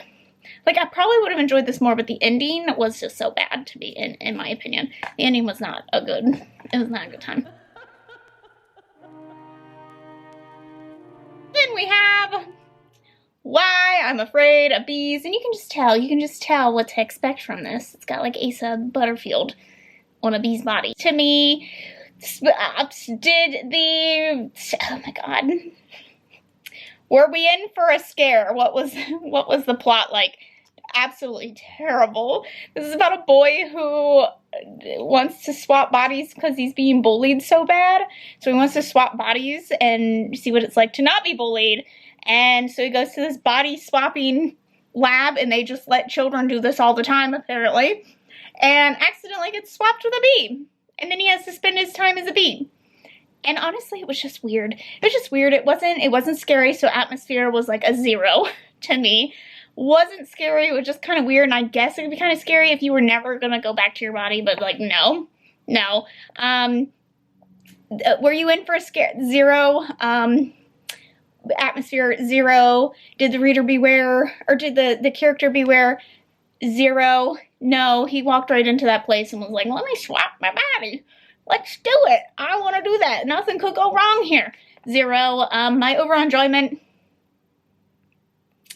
like, I probably would have enjoyed this more, but the ending was just so bad to be, in my opinion. The ending was not a good, it was not a good time. Then we have Why I'm Afraid of Bees, and you can just tell what to expect from this. It's got like Asa Butterfield on a bee's body. To me, oh my god. Were we in for a scare? What was the plot like? absolutely terrible. This is about a boy who wants to swap bodies because he's being bullied so bad. So he wants to swap bodies and see what it's like to not be bullied. And so he goes to this body swapping lab, and they just let children do this all the time, apparently, and accidentally gets swapped with a bee. And then he has to spend his time as a bee. And honestly, it was just weird. It was just weird. It wasn't scary, so atmosphere was like a 0 to me. Wasn't scary, it was just kind of weird, and I guess it would be kind of scary if you were never gonna go back to your body, but like, no. Were you in for a scare? 0. Atmosphere, 0. Did the reader beware, or did the character beware? 0. No, he walked right into that place and was like, let me swap my body. Let's do it. I want to do that. Nothing could go wrong here. 0. My overall enjoyment,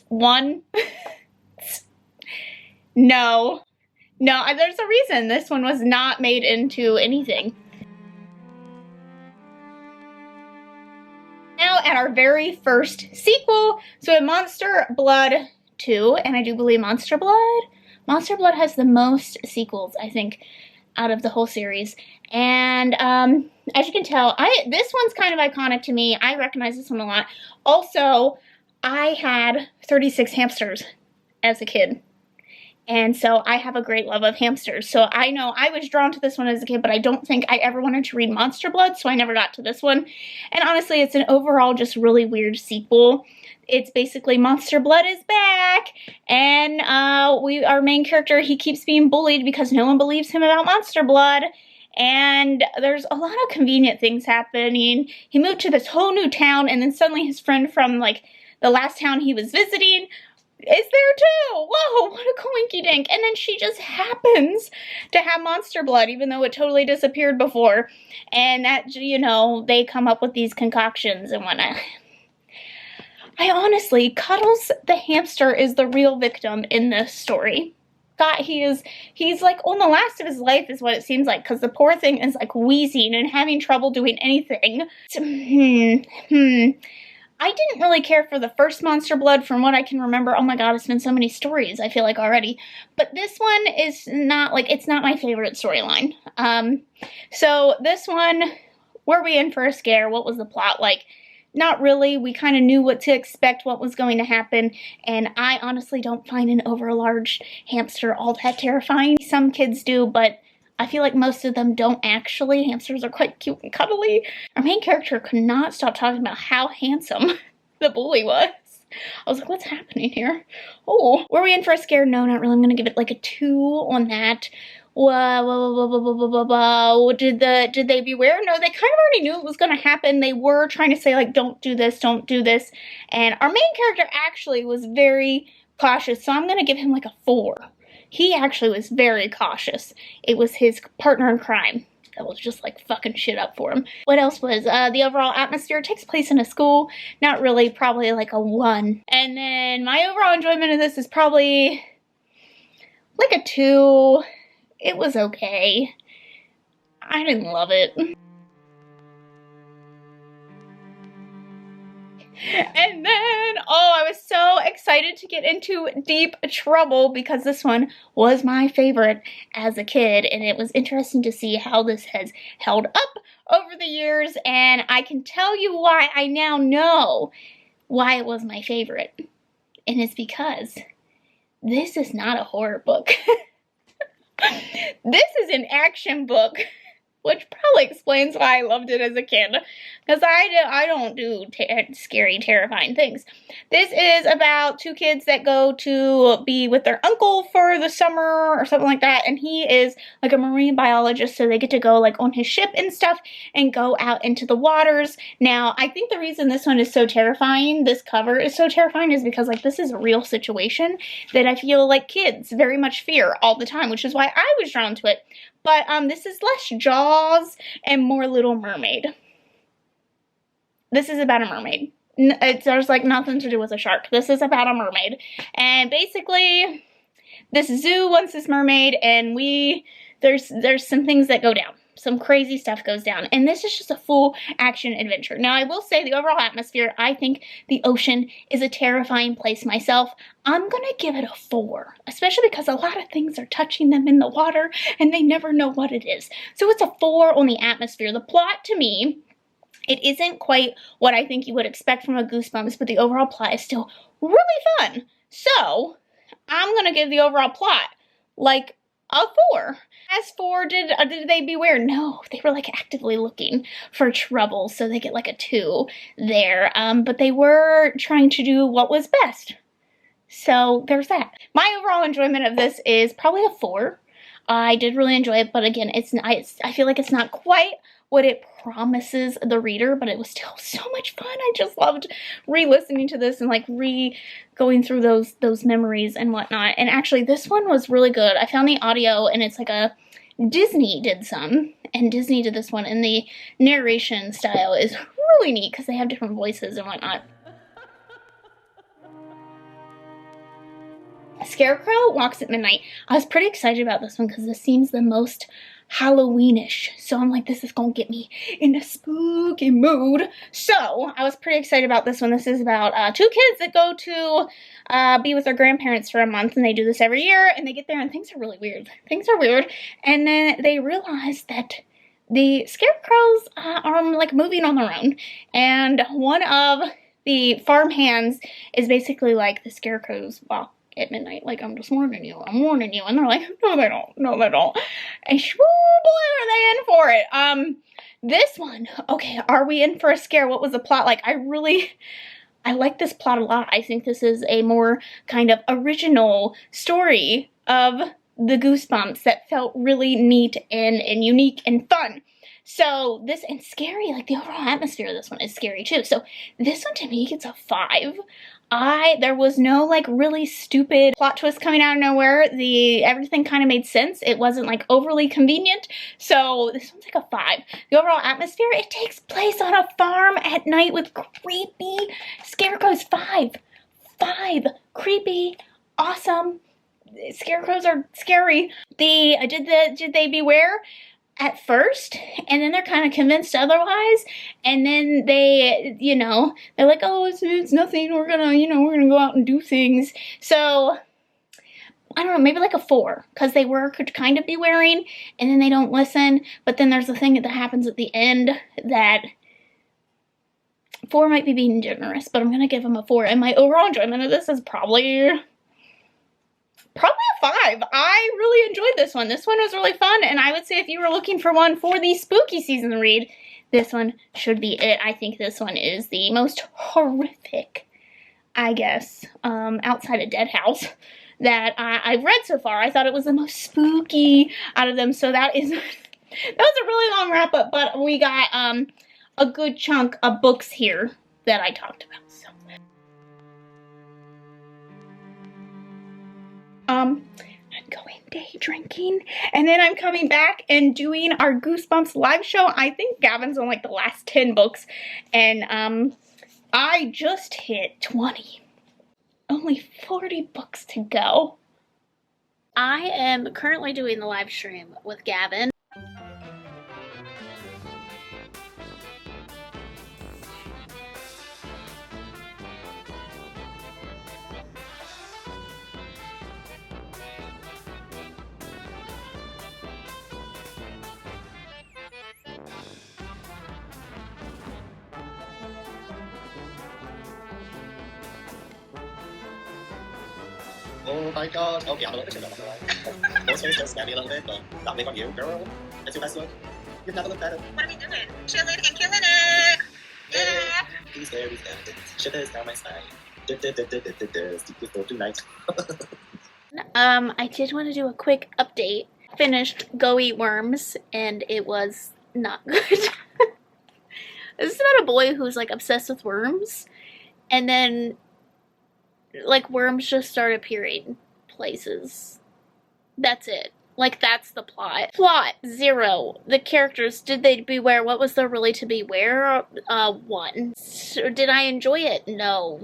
1. No, there's a reason this one was not made into anything. Now at our very first sequel, so in Monster Blood 2, and I do believe Monster Blood has the most sequels, I think, out of the whole series. And as you can tell, this one's kind of iconic to me. I recognize this one a lot. Also, I had 36 hamsters as a kid. And so I have a great love of hamsters. So I know I was drawn to this one as a kid, but I don't think I ever wanted to read Monster Blood, so I never got to this one. And honestly, it's an overall just really weird sequel. It's basically Monster Blood is back, and our main character, he keeps being bullied because no one believes him about Monster Blood. And there's a lot of convenient things happening. He moved to this whole new town, and then suddenly his friend from like the last town he was visiting is there too. Whoa, what a coinky dink. And then she just happens to have Monster Blood, even though it totally disappeared before. And that, you know, they come up with these concoctions and whatnot. I honestly, Cuddles the hamster is the real victim in this story. God, he's like on the last of his life is what it seems like, because the poor thing is like wheezing and having trouble doing anything. I didn't really care for the first Monster Blood from what I can remember. Oh my god, it's been so many stories, I feel like, already. But this one is not, like, it's not my favorite storyline. So this one, were we in for a scare? What was the plot like? Not really. We kind of knew what to expect, what was going to happen, and I honestly don't find an overlarge hamster all that terrifying. Some kids do, but I feel like most of them don't actually. Hamsters are quite cute and cuddly. Our main character could not stop talking about how handsome the bully was. I was like, what's happening here? Oh, were we in for a scare? No, not really. I'm going to give it like a 2 on that. Did they beware? No, they kind of already knew it was going to happen. They were trying to say, like, don't do this, don't do this. And our main character actually was very cautious, so I'm going to give him like a 4. He actually was very cautious. It was his partner in crime that was just like fucking shit up for him. What else was, the overall atmosphere takes place in a school. Not really, probably like a 1. And then my overall enjoyment of this is probably like a 2. It was okay. I didn't love it. And then, oh, I was so excited to get into Deep Trouble because this one was my favorite as a kid, and it was interesting to see how this has held up over the years, and I can tell you why I now know why it was my favorite, and it's because this is not a horror book. This is an action book, which probably explains why I loved it as a kid, because I don't do scary, terrifying things. This is about 2 kids that go to be with their uncle for the summer or something like that, and he is like a marine biologist, so they get to go like on his ship and stuff and go out into the waters. Now, I think the reason this one is so terrifying, this cover is so terrifying, is because like this is a real situation that I feel like kids very much fear all the time, which is why I was drawn to it. But this is less Jaws and more Little Mermaid. This is about a mermaid. There's like nothing to do with a shark. This is about a mermaid. And basically, this zoo wants this mermaid, and there's some things that go down. some crazy stuff goes down. And this is just a full action adventure. Now, I will say the overall atmosphere, I think the ocean is a terrifying place myself. I'm gonna give it a 4, especially because a lot of things are touching them in the water and they never know what it is. So it's a 4 on the atmosphere. The plot, to me, it isn't quite what I think you would expect from a Goosebumps, but the overall plot is still really fun. So I'm gonna give the overall plot like a 4. As for did they beware? No, they were like actively looking for trouble, so they get like a 2 there. But they were trying to do what was best. So there's that. My overall enjoyment of this is probably a 4. I did really enjoy it, but again, I feel like it's not quite what it promises the reader, but it was still so much fun. I just loved re-listening to this and like going through those memories and whatnot. And actually, this one was really good. I found the audio, and it's like a Disney did some, and Disney did this one, and the narration style is really neat because they have different voices and whatnot. Scarecrow Walks at Midnight. I was pretty excited about this one because this seems the most Halloweenish. So I'm like, this is gonna get me in a spooky mood. So I was pretty excited about this one. This is about 2 kids that go to be with their grandparents for a month, and they do this every year, and they get there and things are really weird. Things are weird. And then they realize that the Scarecrows are like moving on their own. And one of the farm hands is basically like, the Scarecrows walk at midnight, like, I'm just warning you, I'm warning you. And they're like, no they don't, no they don't. And shoo, boy, are they in for it. This one, okay, are we in for a scare? What was the plot like? I like this plot a lot. I think this is a more kind of original story of the Goosebumps that felt really neat and unique and fun. So this, and scary, like the overall atmosphere of this one is scary too. So this one to me gets a 5. There was no like really stupid plot twist coming out of nowhere. Everything kind of made sense. It wasn't like overly convenient. So this one's like a 5. The overall atmosphere, it takes place on a farm at night with creepy scarecrows. 5. Creepy, awesome. Scarecrows are scary. Did they beware at first, and then they're kind of convinced otherwise, and then they, they're like, oh, it's nothing, we're gonna go out and do things. So I don't know, maybe like a 4, because they were kind of bewaring, and then they don't listen. But then there's the thing that happens at the end that 4 might be being generous, but I'm gonna give them a 4. And my overall enjoyment of this is probably a 5. I really enjoyed this one. This one was really fun, and I would say if you were looking for one for the spooky season read, this one should be it. I think this one is the most horrific, I guess, outside of Dead House, that I've read so far. I thought it was the most spooky out of them, so that was a really long wrap up, but we got a good chunk of books here that I talked about. So I'm going day drinking, and then I'm coming back and doing our Goosebumps live show. I think Gavin's on like the last 10 books, and I just hit 20. Only 40 books to go. I am currently doing the live stream with Gavin. Oh my god. Oh, yeah, I'm a little bit of that. Those things just scare me a little bit, but that make on you, girl. It's your best look. You've never looked better. What are we doing? Chilling and killing it! Yeah! These berries and shivers down my spine. Tonight. I did want to do a quick update. Finished Go Eat Worms, and it was not good. This is about a boy who's like obsessed with worms, and then like worms just start appearing places. That's it. Like, that's the plot. Plot 0. The characters, did they beware? What was there really to beware? 1. So, did I enjoy it? No.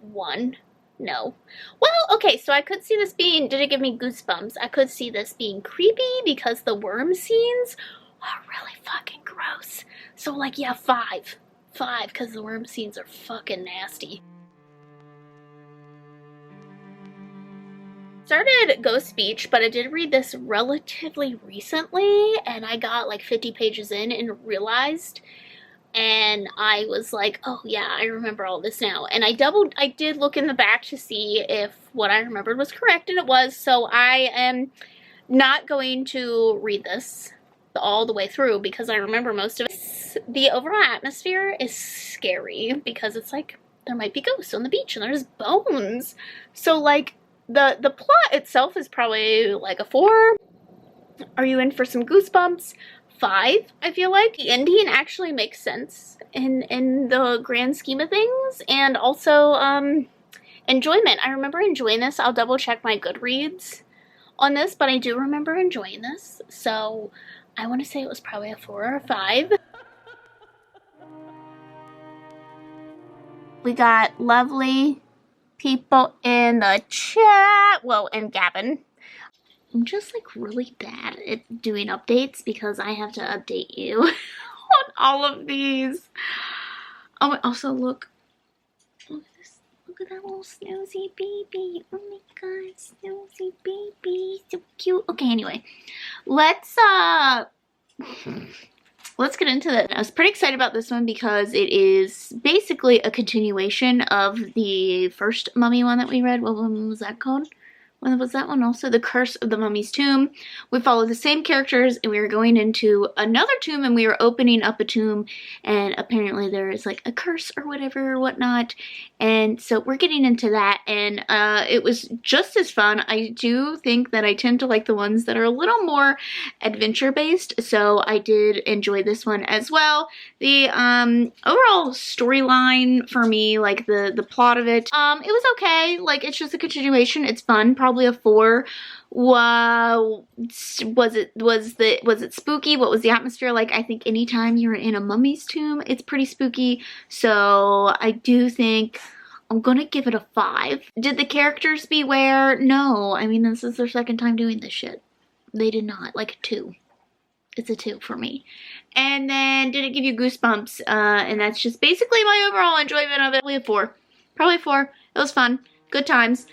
1. No. Well, okay, so I could see this being, did it give me goosebumps? I could see this being creepy because the worm scenes are really fucking gross. So like, yeah, 5. 5, because the worm scenes are fucking nasty. Started Ghost Beach, but I did read this relatively recently, and I got like 50 pages in and realized, and I was like, oh yeah, I remember all this now. And I did look in the back to see if what I remembered was correct, and it was, so I am not going to read this all the way through because I remember most of it. The overall atmosphere is scary because it's like there might be ghosts on the beach and there's bones. So like the plot itself is probably like a 4. Are you in for some goosebumps? 5, I feel like. The ending actually makes sense in the grand scheme of things, and also enjoyment. I remember enjoying this. I'll double check my Goodreads on this, but I do remember enjoying this, so I want to say it was probably a 4 or a 5. We got lovely people in the chat, well, and Gavin. I'm just like really bad at doing updates because I have to update you on all of these. Oh, also look at this, look at that little snoozy baby. Oh my god, snoozy baby, so cute. Okay, anyway, let's get into that. I was pretty excited about this one because it is basically a continuation of the first Mummy one that we read. What one was that called? When was that one also? The Curse of the Mummy's Tomb. We follow the same characters, and we were going into another tomb, and we were opening up a tomb, and apparently there is like a curse or whatever or whatnot, and so we're getting into that, and it was just as fun. I do think that I tend to like the ones that are a little more adventure based, so I did enjoy this one as well. The overall storyline for me, like the plot of it, it was okay. Like, it's just a continuation. It's fun. Probably a 4. Wow. Was it spooky? What was the atmosphere like? I think anytime you're in a mummy's tomb, it's pretty spooky. So I do think I'm gonna give it a 5. Did the characters beware? No. I mean, this is their second time doing this shit. They did not. Like a 2. It's a 2 for me. And then did it give you goosebumps? And that's just basically my overall enjoyment of it. Probably a 4. Probably a 4. It was fun. Good times.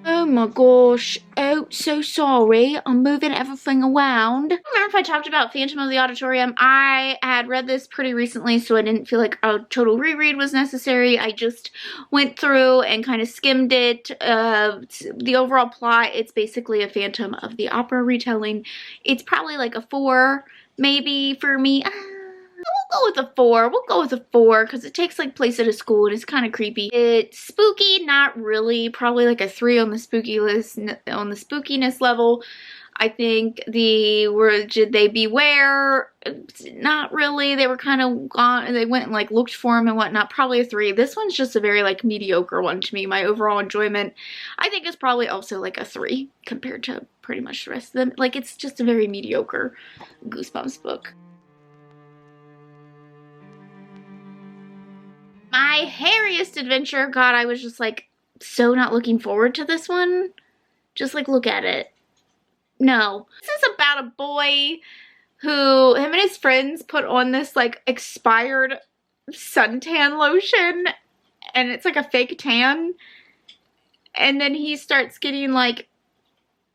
Oh my gosh. Oh, so sorry. I'm moving everything around. I don't remember if I talked about Phantom of the Auditorium. I had read this pretty recently, so I didn't feel like a total reread was necessary. I just went through and kind of skimmed it. The overall plot, it's basically a Phantom of the Opera retelling. It's probably like a 4, maybe, for me. We'll go with a 4. We'll go with a 4 because it takes like place at a school and it's kind of creepy. It's spooky, not really. Probably like a 3 on the spooky list, on the spookiness level. I think did they beware? Not really. They were kind of gone. They went and like looked for him and whatnot. Probably a 3. This one's just a very like mediocre one to me. My overall enjoyment, I think, is probably also like a 3 compared to pretty much the rest of them. Like, it's just a very mediocre Goosebumps book. My Hairiest Adventure, God, I was just like so not looking forward to this one. Just like, look at it. No. This is about a boy who, him and his friends put on this like expired suntan lotion, and it's like a fake tan, and then he starts getting like,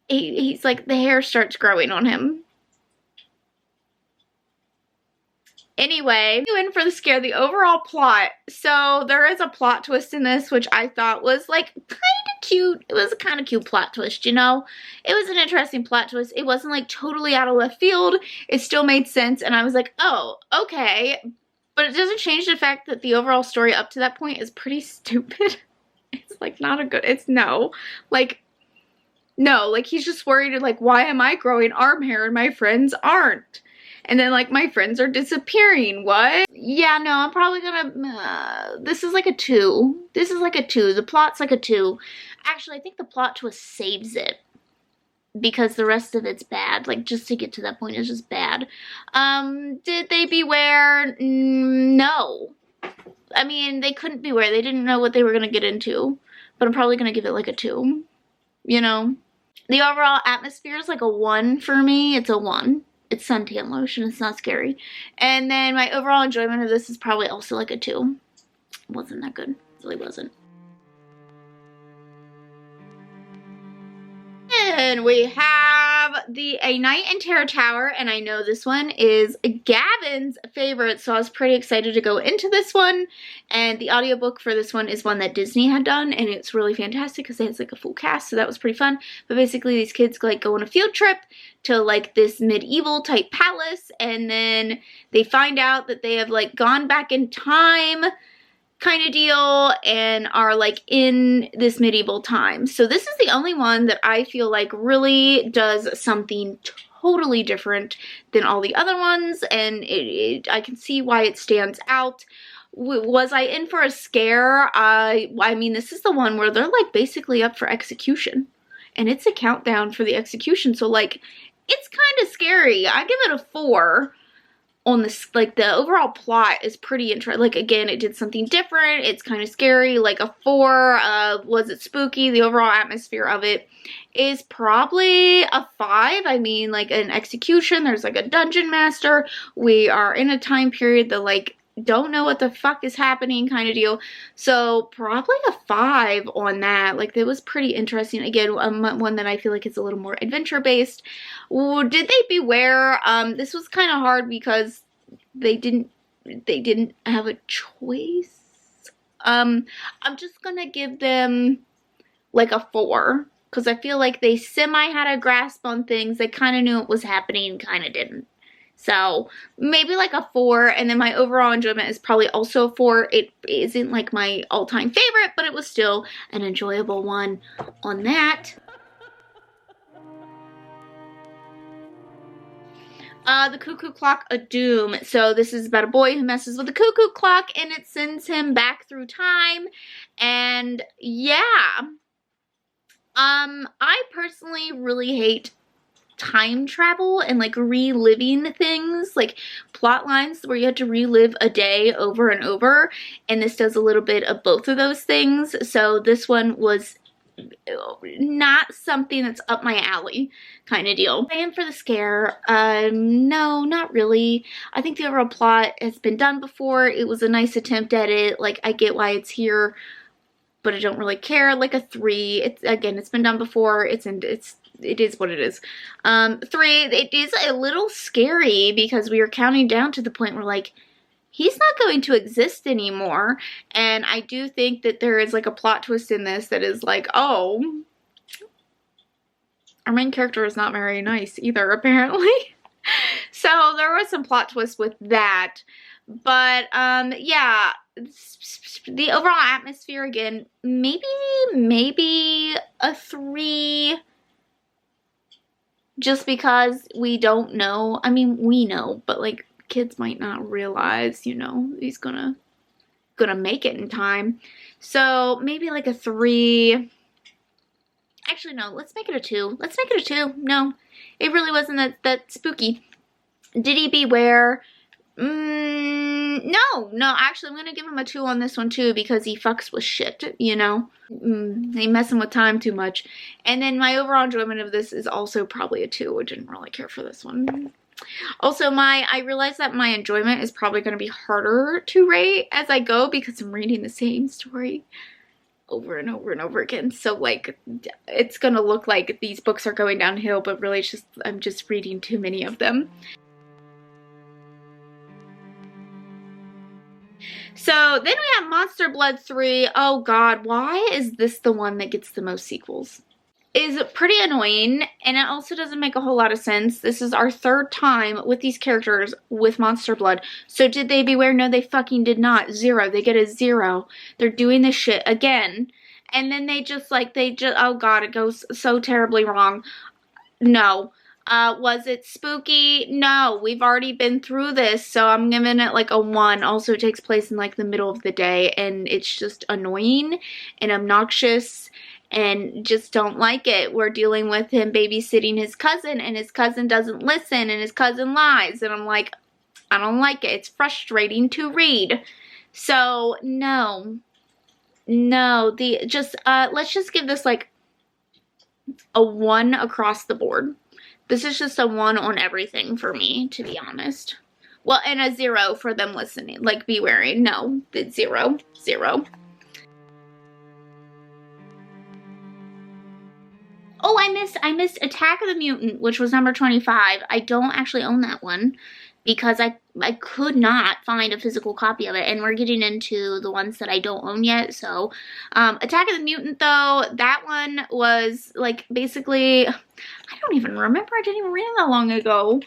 he's like, the hair starts growing on him. Anyway, you in for the scare, the overall plot. So there is a plot twist in this, which I thought was like kind of cute. It was a kind of cute plot twist, you know? It was an interesting plot twist. It wasn't like totally out of left field. It still made sense, and I was like, oh, okay. But it doesn't change the fact that the overall story up to that point is pretty stupid. It's like not a good, it's no. Like, no, like he's just worried like, why am I growing arm hair and my friends aren't? And then, like, my friends are disappearing. What? Yeah, no, I'm probably gonna, this is like a 2. This is like a 2. The plot's like a 2. Actually, I think the plot twist saves it. Because the rest of it's bad. Like, just to get to that point is just bad. Did they beware? No. I mean, they couldn't beware. They didn't know what they were gonna get into. But I'm probably gonna give it like a 2. You know? The overall atmosphere is like a 1 for me. It's a 1. It's suntan lotion. It's not scary. And then my overall enjoyment of this is probably also like a 2. It wasn't that good. It really wasn't. And we have A Night in Terror Tower, and I know this one is Gavin's favorite, so I was pretty excited to go into this one. And the audiobook for this one is one that Disney had done, and it's really fantastic because it has like a full cast, so that was pretty fun. But basically these kids like go on a field trip to like this medieval type palace, and then they find out that they have like gone back in time kind of deal and are like in this medieval time. So this is the only one that I feel like really does something totally different than all the other ones, and I can see why it stands out. Was I in for a scare? I mean, this is the one where they're like basically up for execution, and it's a countdown for the execution, so like it's kind of scary. I give it a 4. On this, like the overall plot is pretty interesting. Like again, it did something different. It's kind of scary, like a 4. Was it spooky? The overall atmosphere of it is probably a 5. I mean, like an execution, there's like a dungeon master. We are in a time period that like don't know what the fuck is happening kind of deal. So probably a 5 on that. Like it was pretty interesting. Again, one that I feel like is a little more adventure based. Did they beware? This was kind of hard because they didn't have a choice. I'm just gonna give them like a 4 because I feel like they semi had a grasp on things. They kind of knew what was happening, kind of didn't. So maybe like a 4, and then my overall enjoyment is probably also a 4. It isn't like my all-time favorite, but it was still an enjoyable one on that. The Cuckoo Clock of Doom. So this is about a boy who messes with the cuckoo clock and it sends him back through time. And yeah, I personally really hate time travel and like reliving things, like plot lines where you have to relive a day over and over, and this does a little bit of both of those things. So this one was not something that's up my alley kind of deal. And for the scare, no, not really. I think the overall plot has been done before. It was a nice attempt at it. Like I get why it's here, but I don't really care. Like a 3. It's again, it's been done before. It is what it is. 3, it is a little scary because we are counting down to the point where like he's not going to exist anymore. And I do think that there is like a plot twist in this that is like, oh, our main character is not very nice either, apparently. So there was some plot twist with that. But yeah, the overall atmosphere again, maybe a 3. Just because we don't know. I mean, we know, but like kids might not realize, you know, he's gonna make it in time. So maybe like a 3. Actually, no, let's make it a 2. Let's make it a 2. No, it really wasn't that spooky. Did he beware? No, actually I'm gonna give him a 2 on this one too because he fucks with shit, you know. He messing with time too much. And then my overall enjoyment of this is also probably a 2. I didn't really care for this one. Also, I realize that my enjoyment is probably going to be harder to rate as I go because I'm reading the same story over and over and over again. So like it's going to look like these books are going downhill, but really it's just I'm just reading too many of them. So then we have Monster Blood 3. Oh god, why is this the one that gets the most sequels? Is pretty annoying, and it also doesn't make a whole lot of sense. This is our 3rd time with these characters with Monster Blood. So did they beware? No, they fucking did not. 0. They get a 0. They're doing this shit again. And then they just, oh god, it goes so terribly wrong. No. Was it spooky? No, we've already been through this, so I'm giving it like a 1. Also, it takes place in like the middle of the day, and it's just annoying and obnoxious, and just don't like it. We're dealing with him babysitting his cousin, and his cousin doesn't listen, and his cousin lies, and I'm like, I don't like it. It's frustrating to read. So, no. Let's just give this like a 1 across the board. This is just a 1 on everything for me, to be honest. Well, and a 0 for them listening. Like, be wary. No, it's 0. 0. Oh, I missed Attack of the Mutant, which was number 25. I don't actually own that one because I could not find a physical copy of it, and we're getting into the ones that I don't own yet. So Attack of the Mutant, though, that one was like basically, I don't even remember, I didn't even read it that long ago,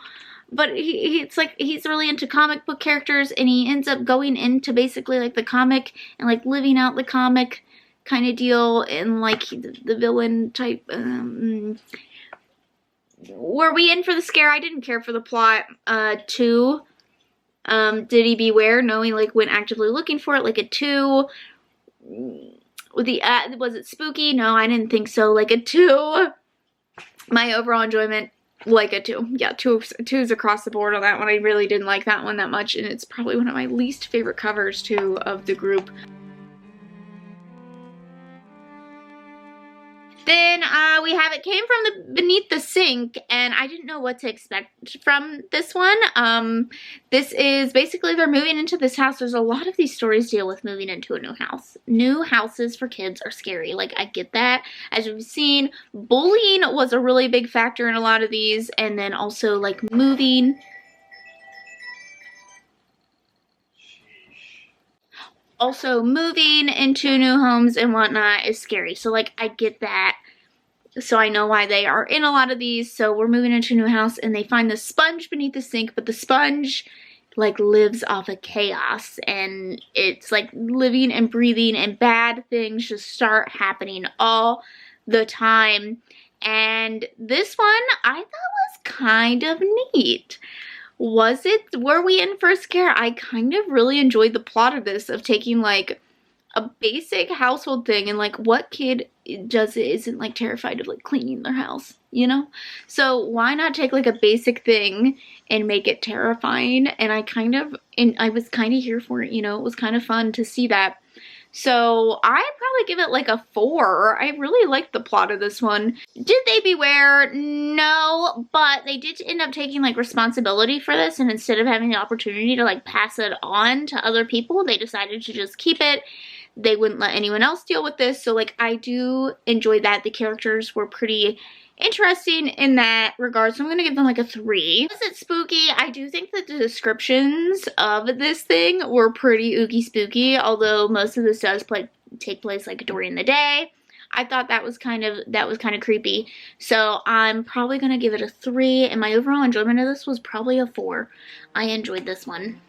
but it's like he's really into comic book characters, and he ends up going into basically like the comic and like living out the comic kind of deal, and like the villain type. Were we in for the scare? I didn't care for the plot. 2. Did he beware? No, he like went actively looking for it, like a 2. Was it spooky? No, I didn't think so. Like a 2. My overall enjoyment, like a 2. Yeah, 2s across the board on that one. I really didn't like that one that much, and it's probably one of my least favorite covers too of the group. Then we have It Came from Beneath the Sink, and I didn't know what to expect from this one. This is basically they're moving into this house. There's a lot of these stories deal with moving into a new house. New houses for kids are scary. Like, I get that. As we've seen, bullying was a really big factor in a lot of these, and then also like moving. Also, moving into new homes and whatnot is scary. So, like, I get that. So, I know why they are in a lot of these. So, we're moving into a new house, and they find the sponge beneath the sink. But the sponge, like, lives off of chaos. And it's, like, living and breathing. And bad things just start happening all the time. And this one, I thought was kind of neat. Were we in for a scare? I kind of really enjoyed the plot of this, of taking like a basic household thing, and like what kid isn't like terrified of like cleaning their house, you know? So why not take like a basic thing and make it terrifying? And I was kind of here for it, you know? It was kind of fun to see that. So I'd probably give it like a 4. I really liked the plot of this one. Did they beware? No, but they did end up taking like responsibility for this, and instead of having the opportunity to like pass it on to other people, they decided to just keep it. They wouldn't let anyone else deal with this. So like I do enjoy that. The characters were pretty interesting in that regard, so I'm gonna give them like a 3. Was it spooky? I do think that the descriptions of this thing were pretty ooky spooky, although most of this does take place like during the day. I thought that was kind of creepy, so I'm probably gonna give it a 3, and my overall enjoyment of this was probably a 4. I enjoyed this one.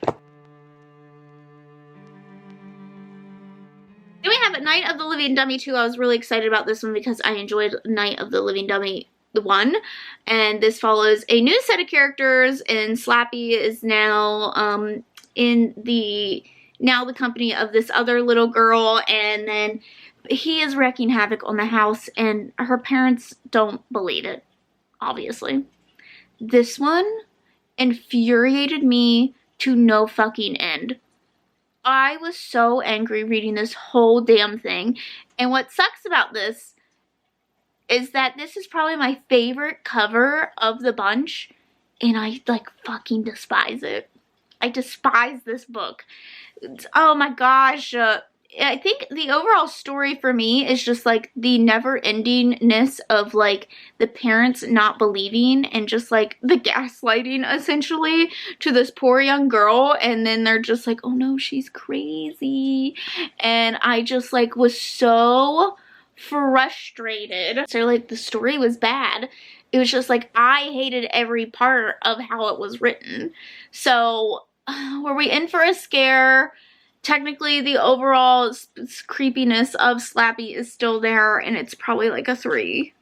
Then we have Night of the Living Dummy 2. I was really excited about this one because I enjoyed Night of the Living Dummy 1. And this follows a new set of characters, and Slappy is now the company of this other little girl, and then he is wreaking havoc on the house, and her parents don't believe it, obviously. This one infuriated me to no fucking end. I was so angry reading this whole damn thing. And what sucks about this is that this is probably my favorite cover of the bunch, and I like fucking despise it. I despise this book. Oh my gosh. I think the overall story for me is just like the never-endingness of like the parents not believing, and just like the gaslighting essentially to this poor young girl, and then they're just like, oh no, she's crazy. And I just like was so frustrated. So like the story was bad. It was just like I hated every part of how it was written. So were we in for a scare? Technically, the overall creepiness of Slappy is still there, and it's probably like a 3.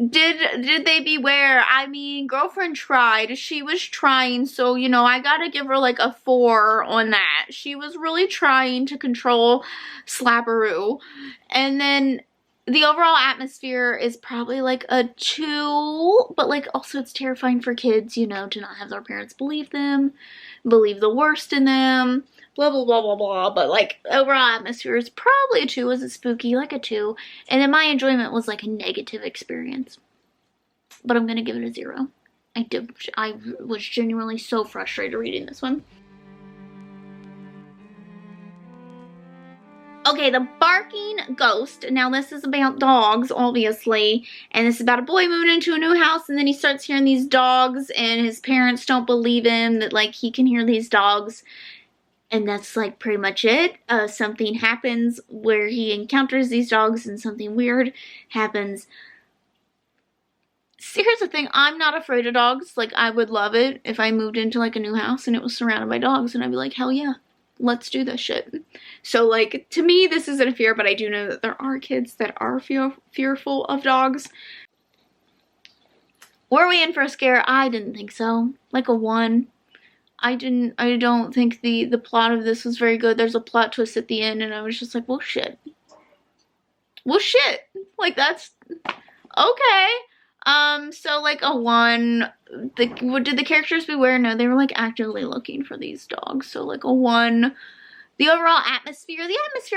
Did they beware? I mean, girlfriend tried. She was trying, so, you know, I gotta give her like a 4 on that. She was really trying to control Slapperoo. And then The overall atmosphere is probably like a 2, but like also it's terrifying for kids, you know, to not have their parents believe them, believe the worst in them, blah, blah, blah, blah, blah. But like overall atmosphere is probably a 2. Was it spooky? Like a 2. And then my enjoyment was like a negative experience. But I'm going to give it a 0. I was genuinely so frustrated reading this one. Okay, The Barking Ghost. Now this is about dogs, obviously, and this is about a boy moving into a new house, and then he starts hearing these dogs, and his parents don't believe him that, like, he can hear these dogs, and that's, like, pretty much it. Something happens where he encounters these dogs, and something weird happens. See, here's the thing, I'm not afraid of dogs. Like, I would love it if I moved into, like, a new house, and it was surrounded by dogs, and I'd be like, hell yeah. Let's do this shit. So, like, to me, this isn't a fear, but I do know that there are kids that are fearful of dogs. Were we in for a scare? I didn't think so. Like a 1. I don't think the plot of this was very good. There's a plot twist at the end, and I was just like, well, shit. Well, shit. Like, that's okay. So like a 1. What did the characters beware? No, they were like actively looking for these dogs. So like a 1. The overall atmosphere,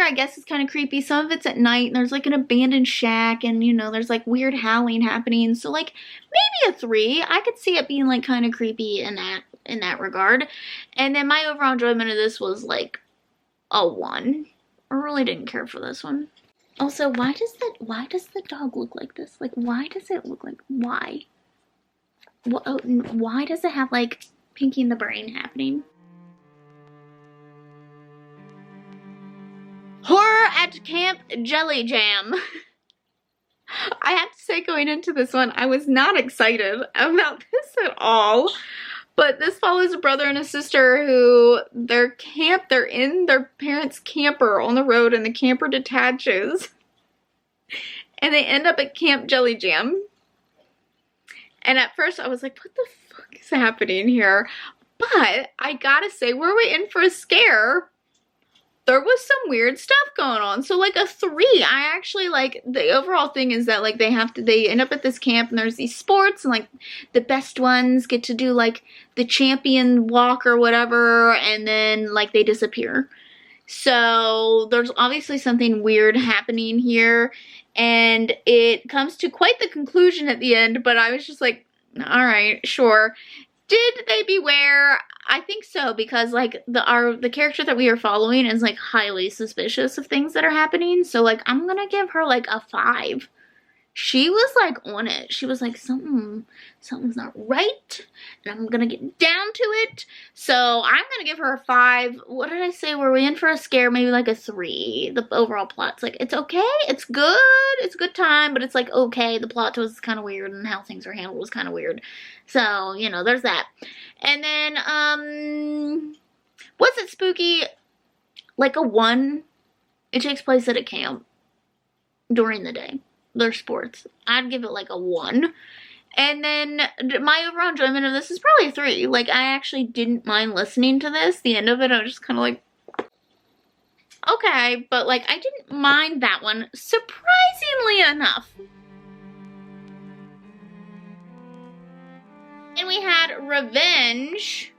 I guess, is kind of creepy. Some of it's at night, and there's like an abandoned shack, and you know, there's like weird howling happening. So like maybe a 3. I could see it being like kind of creepy in that regard. And then my overall enjoyment of this was like a 1. I really didn't care for this one. Also, why does the dog look like this? Like, why does it look like, why? Why does it have, like, Pinky in the Brain happening? Horror at Camp Jelly Jam. I have to say, going into this one, I was not excited about this at all. But this follows a brother and a sister who they're in their parents' camper on the road, and the camper detaches. And they end up at Camp Jelly Jam. And at first I was like, what the fuck is happening here? But I gotta say, were we in for a scare? There was some weird stuff going on. So like a 3. I actually like, the overall thing is that like they end up at this camp, and there's these sports, and like the best ones get to do like the champion walk or whatever, and then like they disappear. So there's obviously something weird happening here, and it comes to quite the conclusion at the end, but I was just like, all right, sure. Did they beware? I think so, because like the character that we are following is like highly suspicious of things that are happening. So like I'm gonna give her like a 5. She was like on it. She was like, something's not right, and I'm gonna get down to it. So I'm gonna give her a 5. What did I say? Were we in for a scare? Maybe like a 3. The overall plot's like, it's okay, it's good, it's a good time, but it's like okay. The plot was kind of weird, and how things were handled was kind of weird. So, you know, there's that. And then, was it spooky? Like a 1. It takes place at a camp during the day. Their sports. I'd give it like a 1. And then my overall enjoyment of this is probably a 3. Like, I actually didn't mind listening to this. The end of it, I was just kind of like, okay. But like, I didn't mind that one, surprisingly enough. And we had Revenge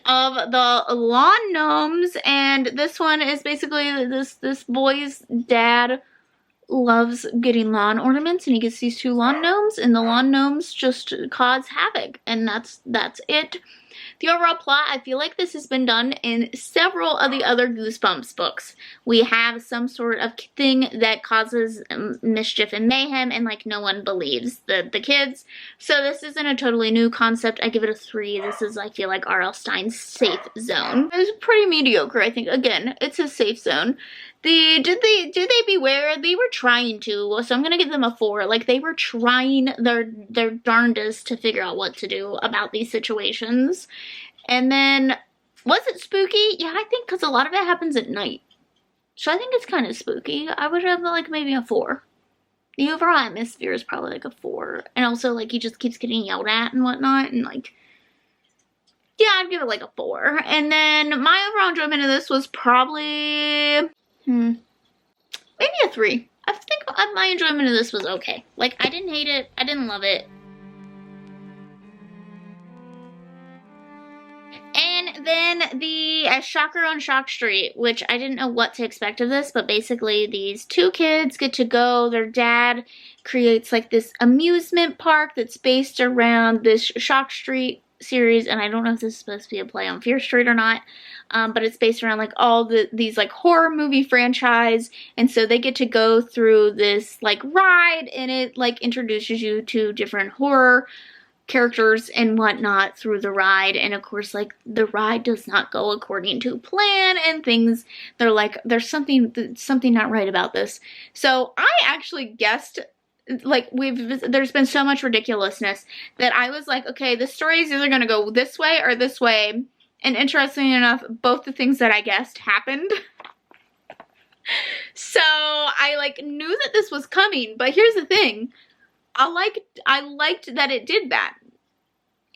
of the Lawn Gnomes, and this one is basically this boy's dad loves getting lawn ornaments, and he gets these 2 lawn gnomes, and the lawn gnomes just cause havoc, and that's it. The overall plot, I feel like this has been done in several of the other Goosebumps books. We have some sort of thing that causes mischief and mayhem, and like no one believes the kids. So this isn't a totally new concept. I give it a 3. This is, I feel like, R.L. Stine's safe zone. It was pretty mediocre, I think. Again, it's a safe zone. Did they beware? They were trying to, so I'm gonna give them a 4. Like, they were trying their darndest to figure out what to do about these situations. And then, was it spooky? Yeah, I think, because a lot of it happens at night. So I think it's kind of spooky. I would have, like, maybe a 4. The overall atmosphere is probably, like, a 4. And also, like, he just keeps getting yelled at and whatnot, and, like, yeah, I'd give it, like, a 4. And then, my overall enjoyment of this was probably maybe a 3. I think my enjoyment of this was okay. Like, I didn't hate it. I didn't love it. And then the Shocker on Shock Street, which I didn't know what to expect of this, but basically these two kids get to go. Their dad creates like this amusement park that's based around this Shock Street series, and I don't know if this is supposed to be a play on Fear Street or not, but it's based around like all these like horror movie franchise, and so they get to go through this like ride, and it like introduces you to different horror characters and whatnot through the ride. And of course, like, the ride does not go according to plan, and things, they're like, there's something not right about this. So I actually guessed, like, there's been so much ridiculousness that I was like, okay, the story is either gonna go this way or this way. And interestingly enough, both the things that I guessed happened. So I like knew that this was coming, but here's the thing. I liked that it did that.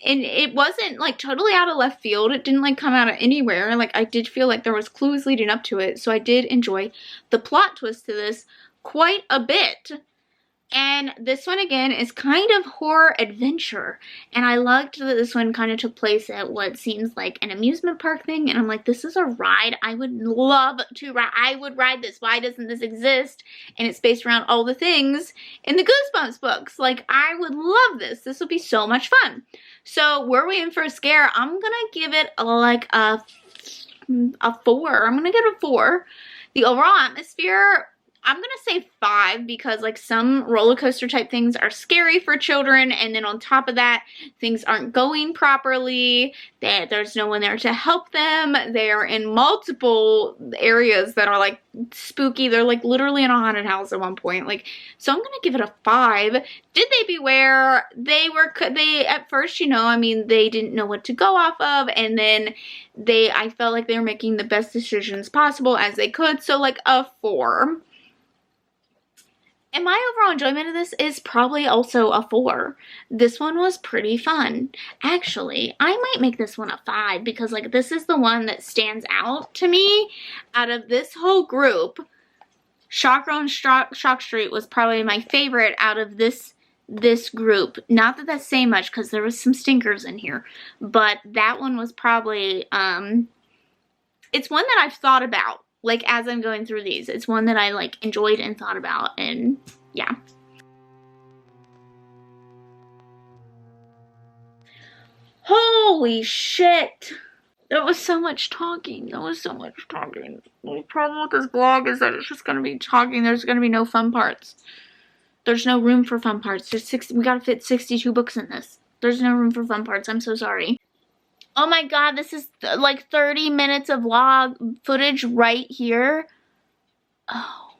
And it wasn't like totally out of left field. It didn't like come out of anywhere. Like, I did feel like there was clues leading up to it. So I did enjoy the plot twist to this quite a bit. And this one again is kind of horror adventure. And I liked that this one kind of took place at what seems like an amusement park thing. And I'm like, this is a ride I would love to ride. I would ride this. Why doesn't this exist? And it's based around all the things in the Goosebumps books. Like, I would love this. This would be so much fun. So we're waiting for a scare. I'm going to give it like a 4. I'm going to give it a 4. The overall atmosphere, I'm going to say 5 because, like, some roller coaster type things are scary for children, and then on top of that, things aren't going properly, that there's no one there to help them. They're in multiple areas that are, like, spooky. They're, like, literally in a haunted house at one point. Like, so I'm going to give it a 5. Did they beware? They at first, you know, I mean, they didn't know what to go off of, and then I felt like they were making the best decisions possible as they could, so, like, a 4. And my overall enjoyment of this is probably also a 4. This one was pretty fun. Actually, I might make this one a 5 because, like, this is the one that stands out to me out of this whole group. Shocker on Shock Street was probably my favorite out of this group. Not that that's saying much because there was some stinkers in here, but that one was probably, it's one that I've thought about. Like, as I'm going through these, it's one that I, like, enjoyed and thought about, and yeah. Holy shit! There was so much talking. There was so much talking. The problem with this vlog is that it's just gonna be talking. There's gonna be no fun parts. There's no room for fun parts. We gotta fit 62 books in this. There's no room for fun parts. I'm so sorry. Oh my god, this is like 30 minutes of vlog footage right here. Oh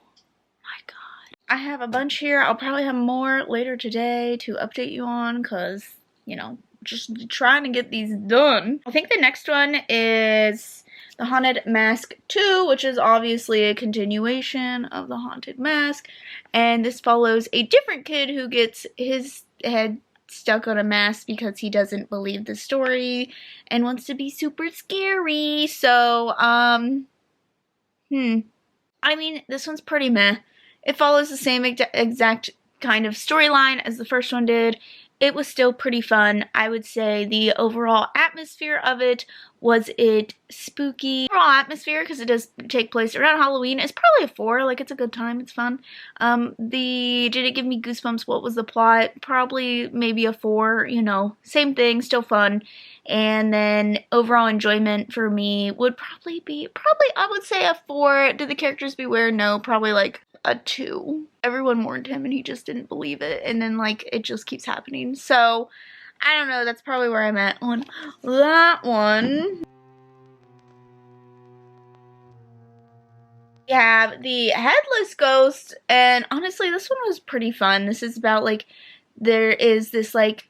my god. I have a bunch here. I'll probably have more later today to update you on because, you know, just trying to get these done. I think the next one is The Haunted Mask 2, which is obviously a continuation of The Haunted Mask. And this follows a different kid who gets his head stuck on a mask because he doesn't believe the story and wants to be super scary. So, I mean, this one's pretty meh. It follows the same exact kind of storyline as the first one did. It was still pretty fun. I would say the overall atmosphere of it, was it spooky? Overall atmosphere, because it does take place around Halloween, is probably a 4. Like, it's a good time. It's fun. Did it give me goosebumps? What was the plot? Probably maybe a 4, you know. Same thing, still fun. And then overall enjoyment for me would probably be, I would say a 4. Did the characters beware? No, probably like a 2. Everyone warned him and he just didn't believe it, and then like it just keeps happening. So I don't know, that's probably where I'm at on that one. We have the Headless Ghost, and honestly this one was pretty fun. This is about like, there is this like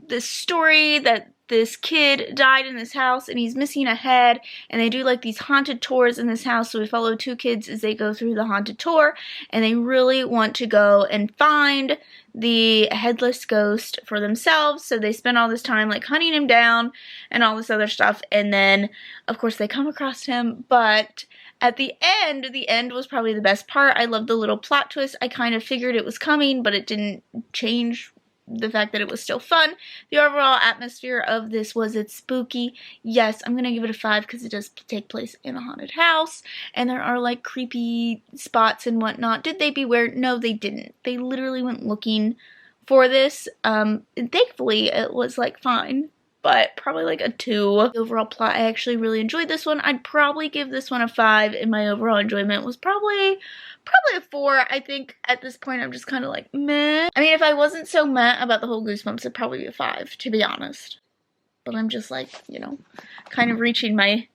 this story that this kid died in this house and he's missing a head, and they do like these haunted tours in this house. So we follow two kids as they go through the haunted tour, and they really want to go and find the headless ghost for themselves. So they spend all this time like hunting him down and all this other stuff, and then of course they come across him. But at the end was probably the best part. I love the little plot twist. I kind of figured it was coming, but it didn't change the fact that it was still fun. The overall atmosphere of this was it's spooky. Yes, I'm gonna give it a 5 because it does take place in a haunted house, and there are like creepy spots and whatnot. Did they beware? No, they didn't. They literally went looking for this. And thankfully it was like fine, but probably like a 2. The overall plot, I actually really enjoyed this one. I'd probably give this one a 5, and my overall enjoyment was probably a 4. I think at this point I'm just kind of like meh. I mean, if I wasn't so meh about the whole Goosebumps, it'd probably be a 5, to be honest. But I'm just like, you know, kind of reaching my,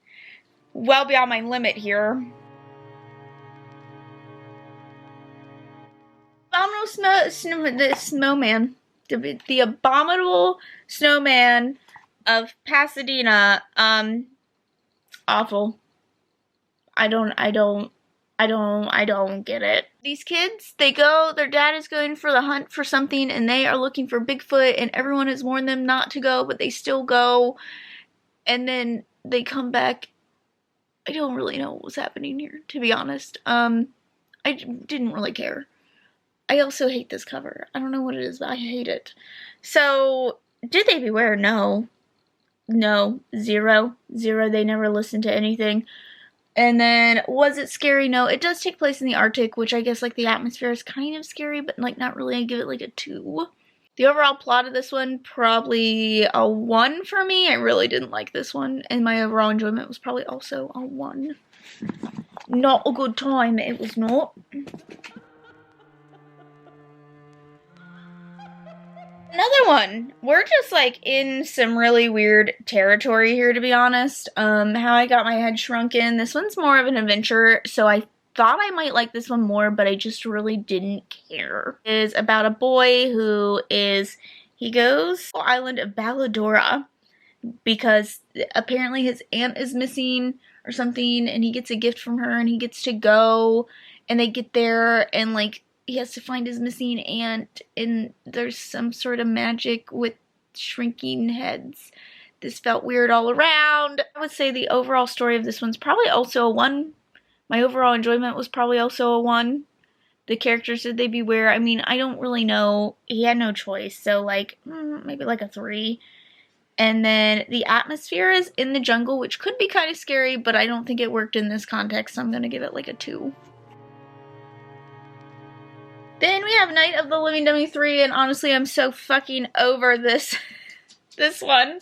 well beyond my limit here. Abominable snowman. The abominable snowman of Pasadena. Awful. I don't get it. These kids, they go, their dad is going for the hunt for something, and they are looking for Bigfoot, and everyone has warned them not to go, but they still go, and then they come back. I don't really know what was happening here, to be honest. I didn't really care. I also hate this cover. I don't know what it is, but I hate it. So, did they beware? No. No. 0. They never listened to anything. And then, was it scary? No, it does take place in the Arctic, which I guess, like, the atmosphere is kind of scary, but, like, not really. I give it, like, a 2. The overall plot of this one, probably a 1 for me. I really didn't like this one, and my overall enjoyment was probably also a 1. Not a good time, it was not. Another one. We're just like in some really weird territory here, to be honest. How I Got My Head Shrunken. This one's more of an adventure, so I thought I might like this one more, but I just really didn't care. It is about a boy who he goes to the island of Balladora because apparently his aunt is missing or something, and he gets a gift from her, and he gets to go, and they get there, and like he has to find his missing aunt, and there's some sort of magic with shrinking heads. This felt weird all around. I would say the overall story of this one's probably also a 1. My overall enjoyment was probably also a 1. The characters, did they beware? I mean, I don't really know. He had no choice, so like, maybe like a 3. And then the atmosphere is in the jungle, which could be kind of scary, but I don't think it worked in this context, so I'm gonna give it like a 2. Then we have Night of the Living Dummy 3, and honestly, I'm so fucking over this one.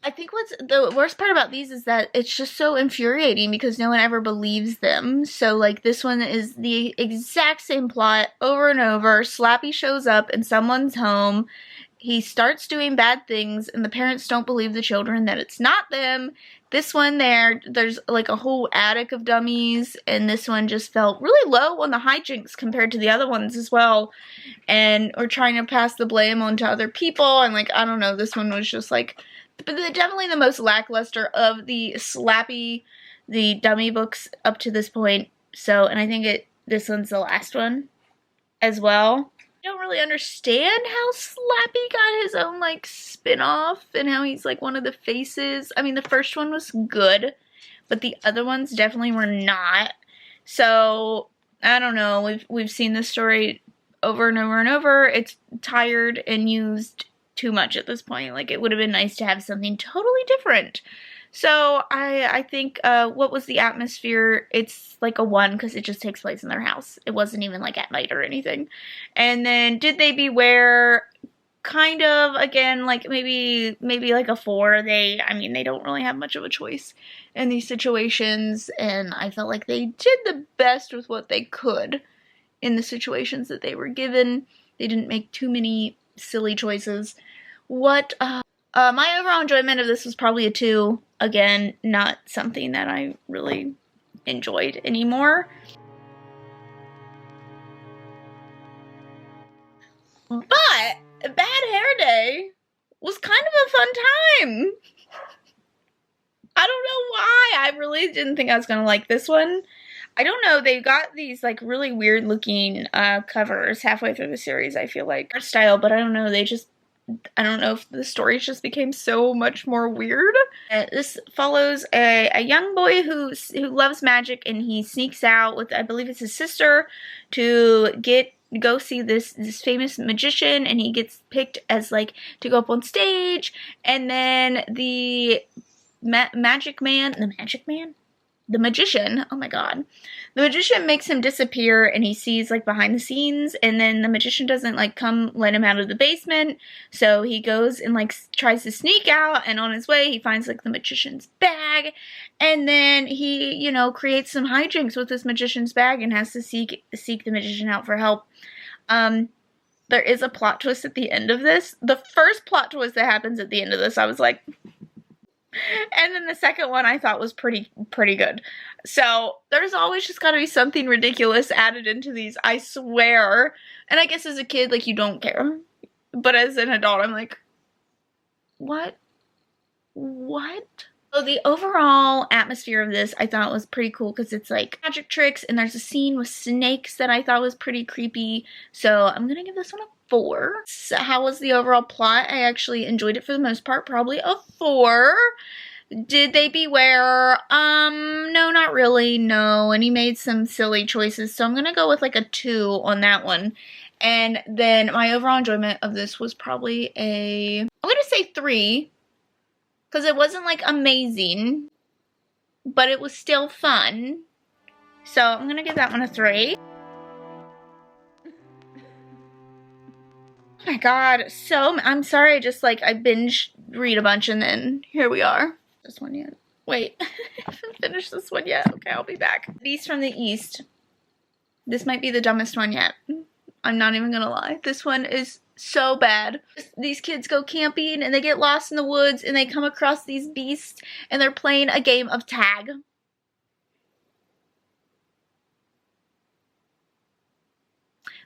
I think what's the worst part about these is that it's just so infuriating because no one ever believes them. So, like, this one is the exact same plot over and over. Slappy shows up in someone's home. He starts doing bad things, and the parents don't believe the children that it's not them. This one there's like a whole attic of dummies, and this one just felt really low on the hijinks compared to the other ones as well. And we're trying to pass the blame on to other people, and like, I don't know, this one was just like, definitely the most lackluster of the dummy books up to this point. So, and I think this one's the last one as well. I don't really understand how Slappy got his own like spin-off and how he's like one of the faces. I mean, the first one was good, but the other ones definitely were not. So I don't know. We've seen this story over and over and over. It's tired and used too much at this point. Like, it would have been nice to have something totally different. So I think what was the atmosphere? It's like a 1 because it just takes place in their house. It wasn't even like at night or anything. And then Did They Beware? Kind of, again, like maybe like a 4. They don't really have much of a choice in these situations, and I felt like they did the best with what they could in the situations that they were given. They didn't make too many silly choices. My overall enjoyment of this was probably a 2. Again, not something that I really enjoyed anymore. But Bad Hair Day was kind of a fun time. I don't know why. I really didn't think I was going to like this one. I don't know. They got these like really weird looking covers halfway through the series, I feel like. Art style, but I don't know. I don't know if the stories just became so much more weird. This follows a young boy who loves magic, and he sneaks out with, I believe it's his sister, to go see this famous magician, and he gets picked as like to go up on stage, and then the magician, oh my god, the magician makes him disappear, and he sees like behind the scenes, and then the magician doesn't like come let him out of the basement, so he goes and like tries to sneak out, and on his way he finds like the magician's bag, and then he, you know, creates some hijinks with this magician's bag and has to seek the magician out for help. There is a plot twist at the end of this. The first plot twist that happens at the end of this, I was like, and then the second one I thought was pretty good. So there's always just got to be something ridiculous added into these, I swear. And I guess as a kid, like, you don't care. But as an adult, I'm like, what? So the overall atmosphere of this I thought was pretty cool because it's like magic tricks, and there's a scene with snakes that I thought was pretty creepy. So I'm going to give this one a 4. So how was the overall plot? I actually enjoyed it for the most part, probably a 4. Did they beware? No, not really, no. And he made some silly choices, so I'm going to go with like a 2 on that one. And then my overall enjoyment of this was probably I'm going to say 3. Because it wasn't like amazing, but it was still fun. So I'm going to give that one a 3. Oh my god, I'm sorry, I binge read a bunch and then here we are. This one yet. Wait, I haven't finished this one yet. Okay, I'll be back. Beast from the East. This might be the dumbest one yet. I'm not even gonna lie. This one is so bad. These kids go camping and they get lost in the woods and they come across these beasts and they're playing a game of tag.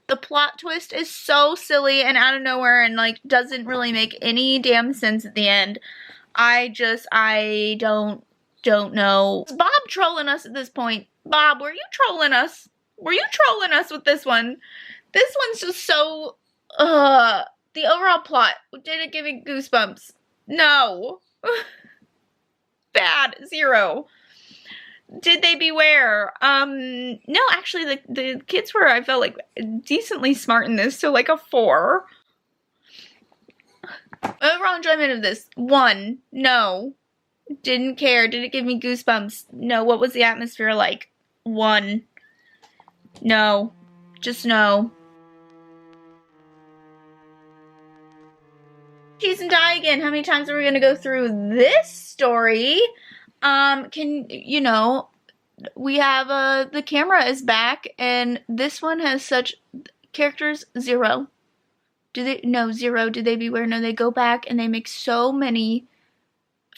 The plot twist is so silly and out of nowhere and like doesn't really make any damn sense at the end. I don't know. Is Bob trolling us at this point? Bob, were you trolling us? Were you trolling us with this one? This one's just so, the overall plot, did it give me goosebumps? No. Bad, 0. Did they beware? No, actually the kids were, I felt like, decently smart in this, so like a 4. Overall enjoyment of this, 1. No. Didn't care. Did it give me goosebumps? No. What was the atmosphere like? 1. No. Just no. Cheese and die again. How many times are we going to go through this story? We have, the camera is back, and this one has such, characters, 0. 0. Did they beware? No, they go back, and they make so many.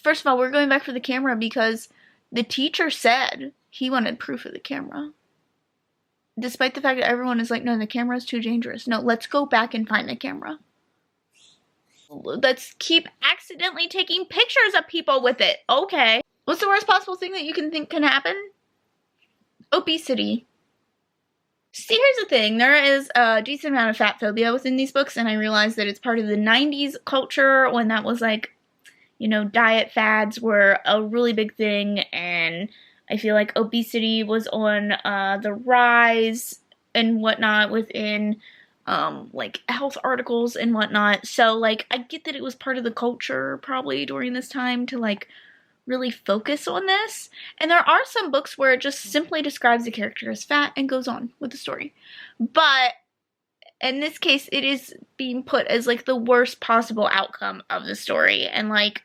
First of all, we're going back for the camera because the teacher said he wanted proof of the camera. Despite the fact that everyone is like, no, the camera is too dangerous. No, let's go back and find the camera. Let's keep accidentally taking pictures of people with it. Okay. What's the worst possible thing that you can think can happen? Obesity. See, here's the thing. There is a decent amount of fat phobia within these books, and I realize that it's part of the 90s culture when that was like, diet fads were a really big thing, and I feel like obesity was on the rise and whatnot within like health articles and whatnot. So like I get that it was part of the culture probably during this time to like really focus on this. And there are some books where it just simply describes the character as fat and goes on with the story. But in this case, it is being put as like the worst possible outcome of the story. And like,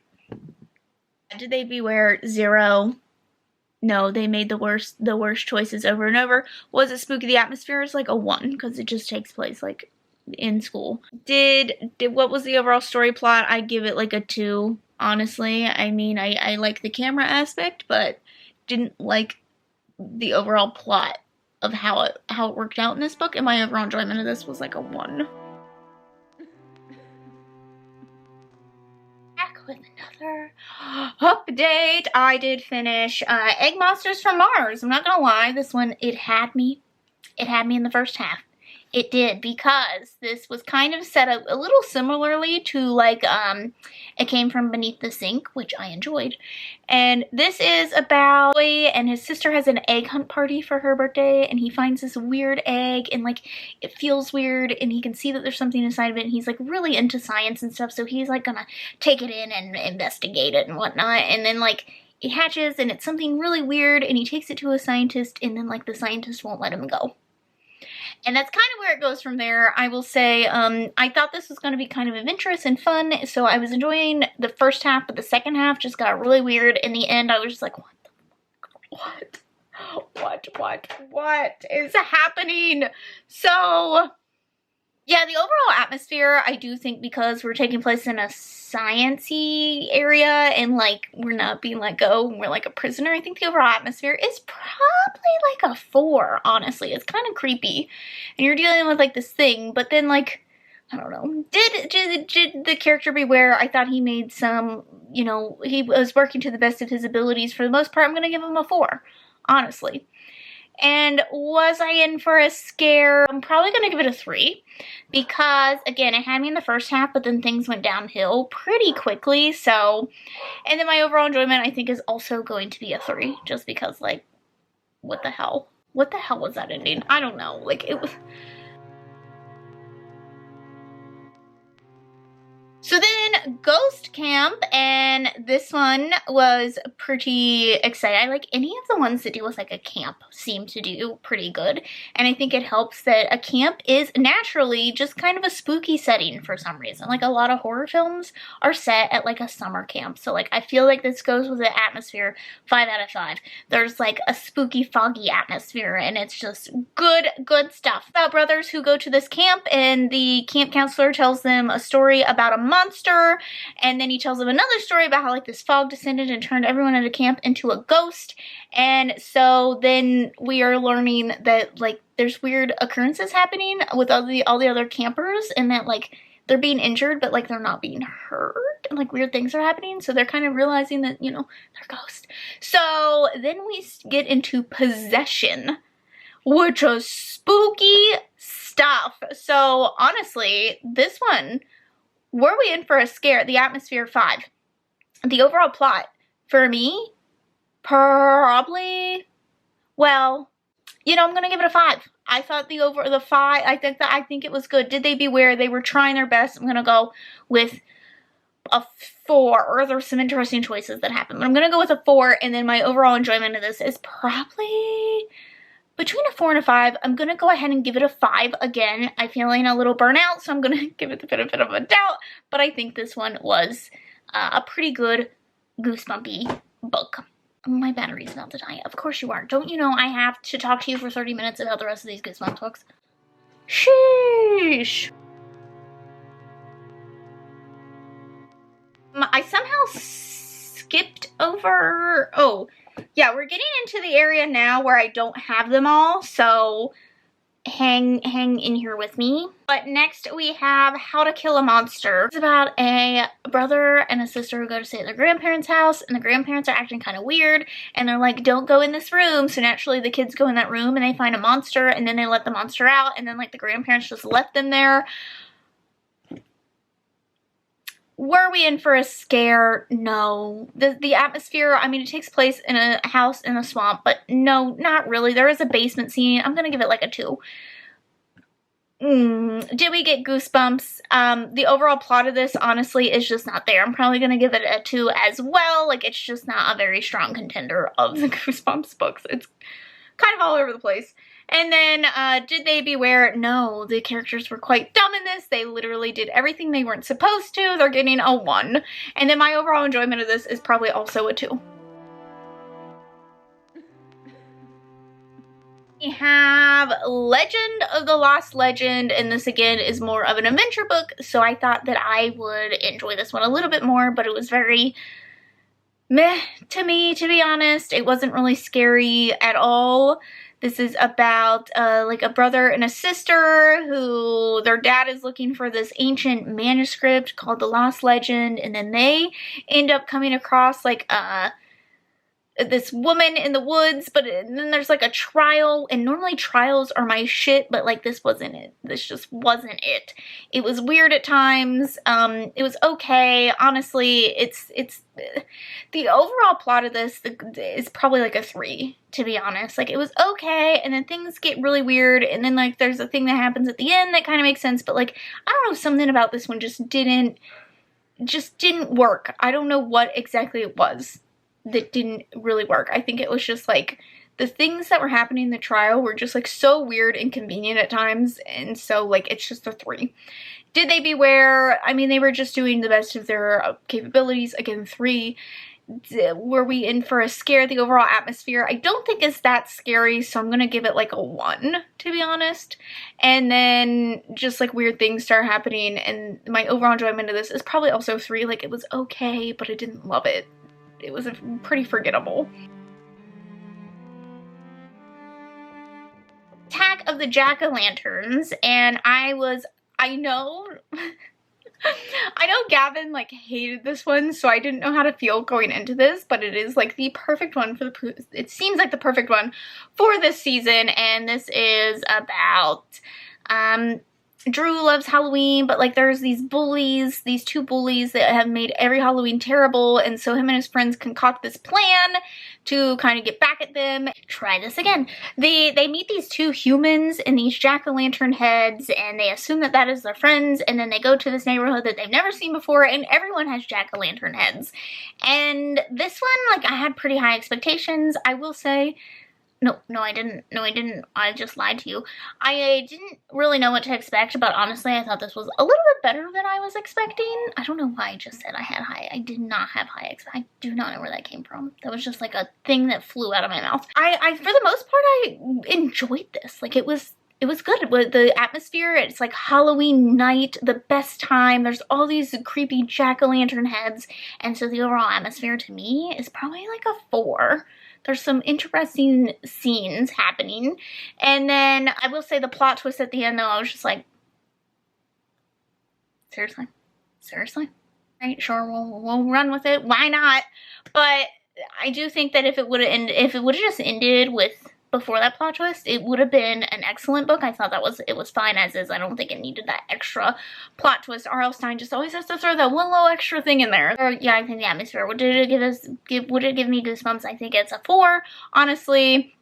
did they beware? 0. No, they made the worst choices over and over. Was it spooky? The atmosphere is like a 1 because it just takes place like in school. What was the overall story plot? I give it like a 2, honestly. I mean, I like the camera aspect, but didn't like the overall plot of how it worked out in this book, and my overall enjoyment of this was like a 1. with another update. I did finish Egg Monsters from Mars. I'm not gonna lie, this one, it had me in the first half. It did, because this was kind of set up a little similarly to like It Came From Beneath the Sink, which I enjoyed. And this is about a boy and his sister has an egg hunt party for her birthday, and he finds this weird egg and like it feels weird and he can see that there's something inside of it, and he's like really into science and stuff, so he's like gonna take it in and investigate it and whatnot. And then like it hatches and it's something really weird, and he takes it to a scientist, and then like the scientist won't let him go. And that's kind of where it goes from there. I will say, I thought this was going to be kind of adventurous and fun, so I was enjoying the first half, but the second half just got really weird. In the end, I was just like, what the fuck? What is happening? So, yeah, the overall atmosphere, I do think, because we're taking place in a science-y area and like we're not being let go and we're like a prisoner, I think the overall atmosphere is probably like a 4, honestly. It's kind of creepy and you're dealing with like this thing, but then like, I don't know, did the character beware? I thought he made some, you know, he was working to the best of his abilities. For the most part, I'm gonna give him a 4, honestly. And was I in for a scare? I'm probably going to give it a 3 because, again, it had me in the first half, but then things went downhill pretty quickly. So, and then my overall enjoyment, I think, is also going to be a 3 just because, like, what the hell? What the hell was that ending? I don't know. Like, it was... So then Ghost Camp, and this one was pretty exciting. I like any of the ones that deal with like a camp seem to do pretty good. And I think it helps that a camp is naturally just kind of a spooky setting for some reason. Like a lot of horror films are set at like a summer camp. So like I feel like this goes with the atmosphere 5 out of 5. There's like a spooky, foggy atmosphere, and it's just good stuff. About brothers who go to this camp, and the camp counselor tells them a story about a monster, and then he tells them another story about how like this fog descended and turned everyone at a camp into a ghost. And so then we are learning that like there's weird occurrences happening with all the other campers, and that like they're being injured but like they're not being hurt, and like weird things are happening, so they're kind of realizing that, you know, they're ghosts. So then we get into possession, which is spooky stuff. So honestly, this one, were we in for a scare? The atmosphere 5. The overall plot, for me, probably, well, you know, I'm gonna give it a 5. I thought the 5, I think it was good. Did they beware? They were trying their best. I'm gonna go with a 4. There's some interesting choices that happened, but I'm gonna go with a 4, and then my overall enjoyment of this is probably between a 4 and a 5. I'm going to go ahead and give it a 5 again. I'm feeling a little burnout, so I'm going to give it the benefit of a doubt. But I think this one was a pretty good goosebumpy book. My battery's about to die. Of course you are. Don't you know I have to talk to you for 30 minutes about the rest of these Goosebumps books? Sheesh. I somehow skipped over... Oh, yeah, we're getting into the area now where I don't have them all, so hang in here with me. But next we have How to Kill a Monster. It's about a brother and a sister who go to stay at their grandparents' house, and the grandparents are acting kind of weird, and they're like, don't go in this room. So naturally the kids go in that room and they find a monster, and then they let the monster out, and then like the grandparents just left them there. Were we in for a scare? No. The atmosphere, I mean, it takes place in a house in a swamp, but no, not really. There is a basement scene. I'm going to give it like a 2. Did we get goosebumps? The overall plot of this, honestly, is just not there. I'm probably going to give it a 2 as well. Like, it's just not a very strong contender of the Goosebumps books. It's kind of all over the place. And then, did they beware? No, the characters were quite dumb in this. They literally did everything they weren't supposed to. They're getting a 1. And then my overall enjoyment of this is probably also a 2. We have Legend of the Lost Legend, and this again is more of an adventure book, so I thought that I would enjoy this one a little bit more, but it was very meh to me, to be honest. It wasn't really scary at all. This is about like a brother and a sister who their dad is looking for this ancient manuscript called the Lost Legend, and then they end up coming across like this woman in the woods, but then there's like a trial, and normally trials are my shit, but like this wasn't it. This just wasn't it. It was weird at times. It was okay. Honestly, it's the overall plot of this is probably like a 3, to be honest. Like, it was okay, and then things get really weird, and then like there's a thing that happens at the end that kind of makes sense, but like, I don't know, something about this one just didn't work. I don't know what exactly it was that didn't really work. I think it was just like the things that were happening in the trial were just like so weird and convenient at times, and so like it's just a 3. Did they beware? I mean, they were just doing the best of their capabilities. Again, 3. Were we in for a scare? The overall atmosphere I don't think is that scary, so I'm gonna give it like a 1, to be honest. And then just like weird things start happening, and my overall enjoyment of this is probably also 3. Like, it was okay, but I didn't love it. It was pretty forgettable. Attack of the Jack-o'-lanterns, and I know Gavin like hated this one, so I didn't know how to feel going into this, but it is like the perfect one it seems like the perfect one for this season. And this is about Drew loves Halloween, but like there's these bullies, these 2 bullies that have made every Halloween terrible, and so him and his friends concoct this plan to kind of get back at them. Try this again. They meet these 2 humans in these jack-o'-lantern heads, and they assume that that is their friends, and then they go to this neighborhood that they've never seen before, and everyone has jack-o'-lantern heads. And this one, like, I had pretty high expectations, I will say. No, I didn't. I just lied to you. I didn't really know what to expect, but honestly, I thought this was a little bit better than I was expecting. I don't know why I just said I had high. I did not have high I do not know where that came from. That was just like a thing that flew out of my mouth. I for the most part, I enjoyed this. Like, it was good. The atmosphere, it's like Halloween night, the best time. There's all these creepy jack-o'-lantern heads, and so the overall atmosphere to me is probably like a 4. There's some interesting scenes happening. And then I will say the plot twist at the end, though, I was just like, seriously? Right, sure, we'll run with it. Why not? But I do think that if it would have just ended with before that plot twist, it would have been an excellent book. I thought it was fine as is. I don't think it needed that extra plot twist. R.L. Stine just always has to throw that one little extra thing in there. Yeah, I think the atmosphere. Would it give me goosebumps? I think it's a 4. Honestly,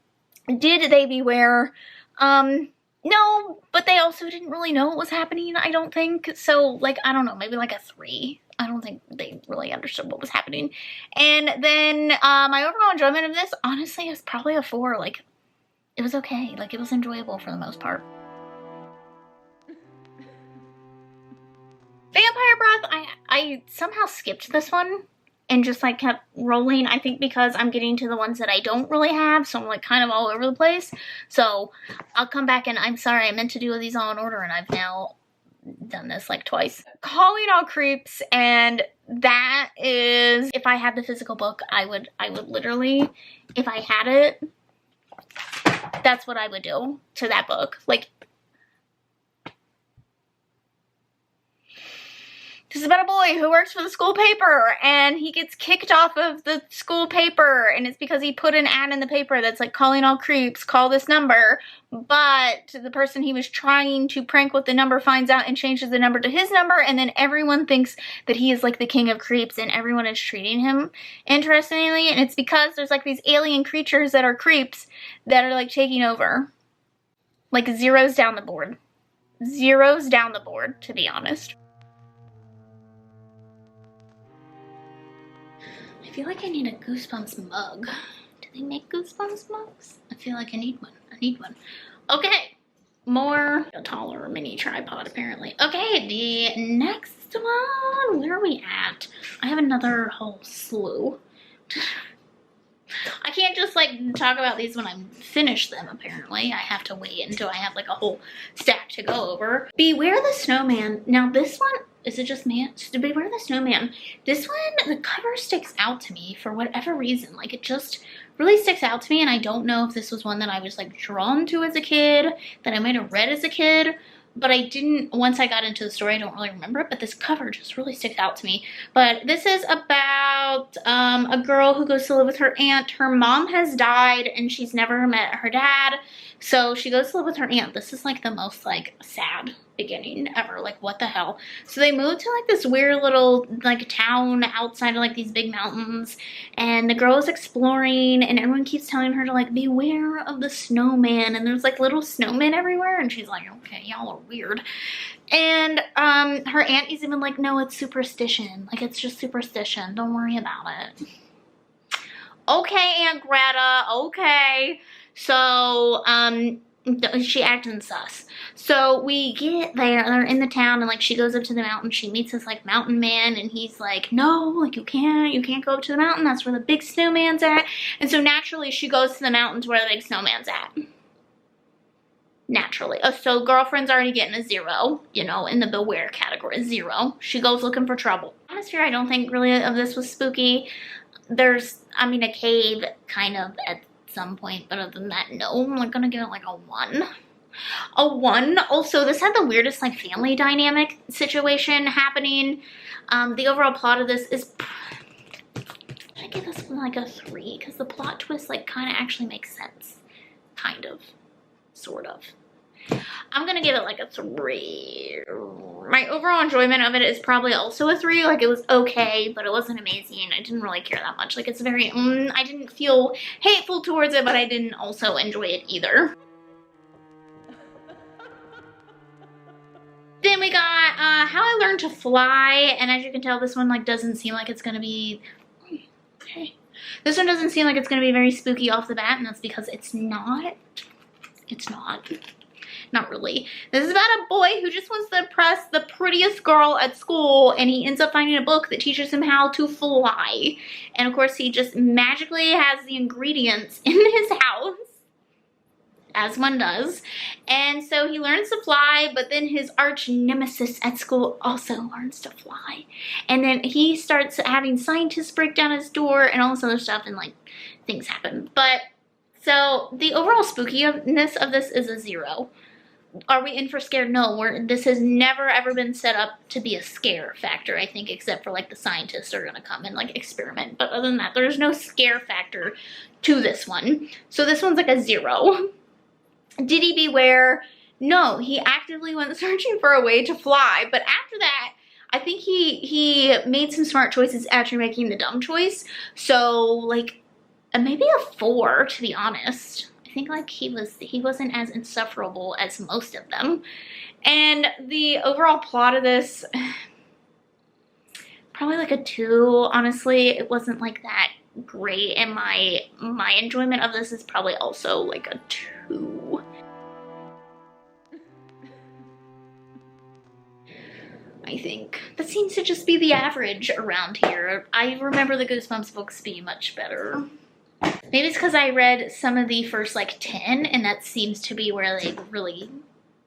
did they beware? No, but they also didn't really know what was happening, I don't think. So, like, I don't know, maybe like a 3. I don't think they really understood what was happening. And then my overall enjoyment of this, honestly, is probably a 4. Like, it was okay. Like, it was enjoyable for the most part. Vampire Breath, I somehow skipped this one and just like kept rolling. I think because I'm getting to the ones that I don't really have, so I'm like kind of all over the place. So I'll come back, and I'm sorry, I meant to do these all in order, and I've now done this like twice. Calling All Creeps, and that is, if I had the physical book, I would literally, if I had it, that's what I would do to that book. Like, this is about a boy who works for the school paper, and he gets kicked off of the school paper, and it's because he put an ad in the paper that's like, calling all creeps, call this number. But the person he was trying to prank with the number finds out and changes the number to his number, and then everyone thinks that he is like the king of creeps, and everyone is treating him interestingly, and it's because there's like these alien creatures that are creeps that are like taking over. Like, zeros down the board. Zeros down the board, to be honest. I feel like I need a Goosebumps mug. Do they make Goosebumps mugs? I feel like I need one. Okay, more. A taller mini tripod, apparently. Okay, the next one. Where are we at? I have another whole slew. I can't can't just like talk about these when I'm finished them, apparently. I have to wait until I have like a whole stack to go over. Beware the Snowman. Now this one, is it just man? Beware the Snowman. This one, the cover sticks out to me for whatever reason. Like it just really sticks out to me, and I don't know if this was one that I was like drawn to as a kid, that I might have read as a kid, but I didn't, once I got into the story, I don't really remember it, but this cover just really sticks out to me. But this is about a girl who goes to live with her aunt. Her mom has died, and she's never met her dad, so she goes to live with her aunt. This is like the most like sad beginning ever. Like what the hell? So they moved to like this weird little like town outside of like these big mountains, and the girl is exploring, and everyone keeps telling her to like beware of the snowman, and there's like little snowmen everywhere, and she's like, okay, y'all are weird. And her aunt is even like, no, it's superstition, like it's just superstition, don't worry about it. Okay, Aunt Greta, okay. So she acting sus. So we get there, they're in the town, and like she goes up to the mountain, she meets this like mountain man, and he's like, no, like you can't go up to the mountain, that's where the big snowman's at. And so naturally she goes to the mountains where the big snowman's at. Naturally. Oh, so girlfriend's already getting a 0, you know, in the beware category, 0. She goes looking for trouble. Atmosphere, I don't think really of this was spooky. There's, I mean, a cave kind of at some point, but other than that, no. I'm gonna give it like a 1. A 1. Also, this had the weirdest like family dynamic situation happening. The overall plot of this is, I give this one like a 3 because the plot twist like kind of actually makes sense. Kind of. Sort of. I'm gonna give it like a 3. My overall enjoyment of it is probably also a 3. Like it was okay, but it wasn't amazing. I didn't really care that much. Like it's very, I didn't feel hateful towards it, but I didn't also enjoy it either. Then we got How I Learned to Fly, and as you can tell, this one like doesn't seem like it's gonna be, okay. This one doesn't seem like it's gonna be very spooky off the bat, and that's because it's not. It's not. Not really. This is about a boy who just wants to impress the prettiest girl at school, and he ends up finding a book that teaches him how to fly. And of course he just magically has the ingredients in his house, as one does. And so he learns to fly, but then his arch nemesis at school also learns to fly. And then he starts having scientists break down his door and all this other stuff, and like things happen. But so the overall spookiness of this is a 0. Are we in for scare? No, this has never ever been set up to be a scare factor, I think, except for like the scientists are gonna come and like experiment. But other than that, there's no scare factor to this one. So this one's like a 0. Did he beware? No, he actively went searching for a way to fly. But after that, I think he made some smart choices after making the dumb choice. So like maybe a 4, to be honest. I think like he wasn't as insufferable as most of them. And the overall plot of this, probably like a 2, honestly. It wasn't like that great, and my enjoyment of this is probably also like a 2. I think that seems to just be the average around here. I remember the Goosebumps books being much better. Maybe it's because I read some of the first like 10, and that seems to be where they really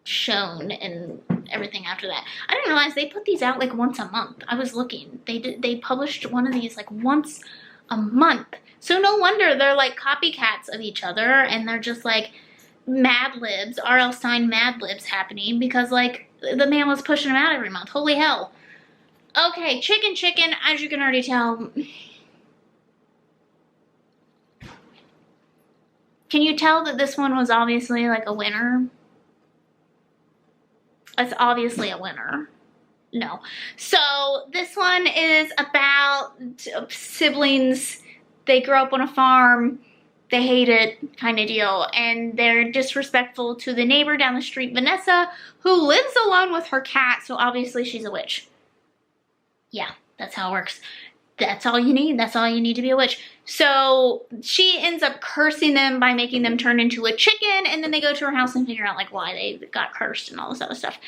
shone, and everything after that. I didn't realize they put these out like once a month. I was looking. They published one of these like once a month. So no wonder they're like copycats of each other, and they're just like Mad Libs, R.L. Stine Mad Libs happening, because like the man was pushing them out every month. Holy hell. Okay, chicken, as you can already tell. Can you tell that this one was obviously like a winner? It's obviously a winner. No. So this one is about siblings. They grow up on a farm. They hate it, kind of deal. And they're disrespectful to the neighbor down the street, Vanessa, who lives alone with her cat. So obviously she's a witch. Yeah, that's how it works. that's all you need. That's all you need to be a witch. So she ends up cursing them by making them turn into a chicken, and then they go to her house and figure out like why they got cursed and all this other stuff.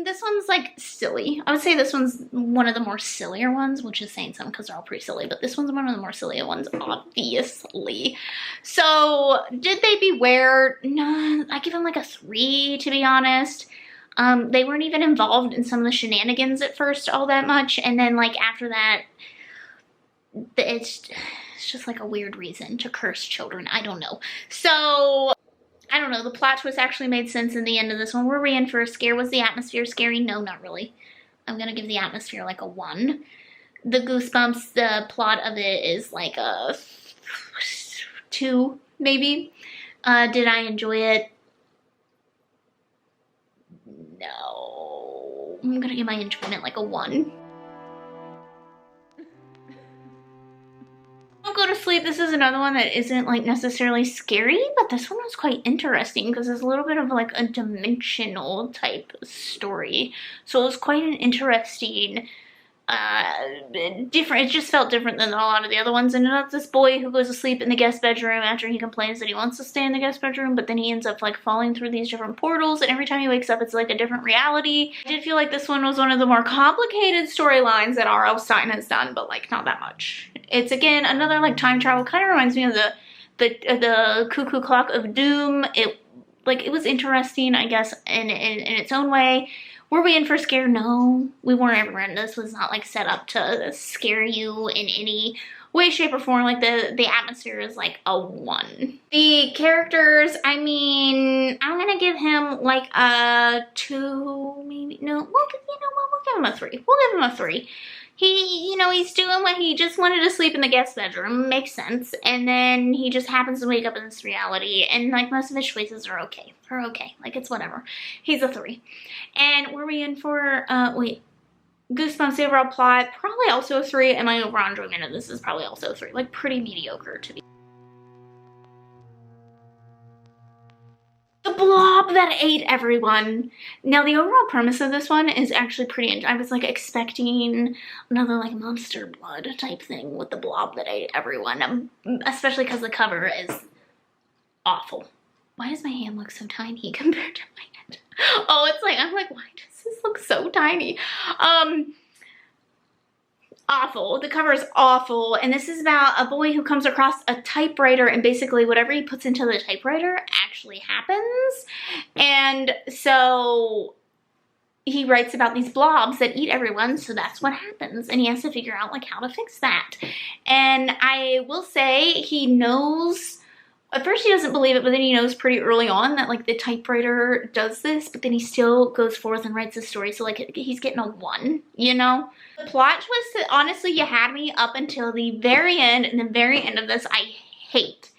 This one's like silly. I would say this one's one of the more sillier ones, which is saying something because they're all pretty silly, but this one's one of the more sillier ones, obviously. So did they beware? No, I give them like a 3, to be honest. They weren't even involved in some of the shenanigans at first all that much, and then like after that, it's just like a weird reason to curse children. I don't know. So I don't know. The plot twist actually made sense in the end of this one. Were we in for a scare? Was the atmosphere scary? No, not really. I'm gonna give the atmosphere like a 1. The Goosebumps, the plot of it is like a 2, maybe. Did I enjoy it? No. I'm gonna give my enjoyment like a 1. Don't go to sleep. This is another one that isn't like necessarily scary, but this one was quite interesting because it's a little bit of like a dimensional type story. So it was quite an interesting, different. It just felt different than a lot of the other ones. And it's this boy who goes to sleep in the guest bedroom after he complains that he wants to stay in the guest bedroom, but then he ends up like falling through these different portals, and every time he wakes up it's like a different reality. I did feel like this one was one of the more complicated storylines that R.L. Stine has done, but like not that much. It's again another like time travel. Kind of reminds me of the Cuckoo Clock of Doom. It was interesting, I guess, in its own way. Were we in for a scare? No, we weren't ever. This was not like set up to scare you in any way, shape, or form. Like the atmosphere is like a 1. The characters, I mean, I'm gonna give him like a 2, maybe. No, we'll give him a 3. We'll give him a 3. He, you know, he's doing what he just wanted to sleep in the guest bedroom. Makes sense. And then he just happens to wake up in this reality. And like most of his choices are okay. Like it's whatever. He's a 3. And were we in for, Goosebumps, the overall plot, probably also a 3. And my overall enjoyment of this is probably also a 3. Like pretty mediocre to be. The blob that ate everyone. Now the overall premise of this one is actually pretty, I was like expecting another like monster blood type thing with the blob that ate everyone, especially because the cover is awful. Why does my hand look so tiny compared to my head? Oh, it's like, I'm like, why does this look so tiny? Awful. The cover is awful, and this is about a boy who comes across a typewriter, and basically whatever he puts into the typewriter actually happens. And so he writes about these blobs that eat everyone, so that's what happens, and he has to figure out like how to fix that. And I will say he knows. At first he doesn't believe it, but then he knows pretty early on that like the typewriter does this, but then he still goes forth and writes a story. So like he's getting a 1, you know? The plot twist, honestly, you had me up until the very end, and the very end of this I hate.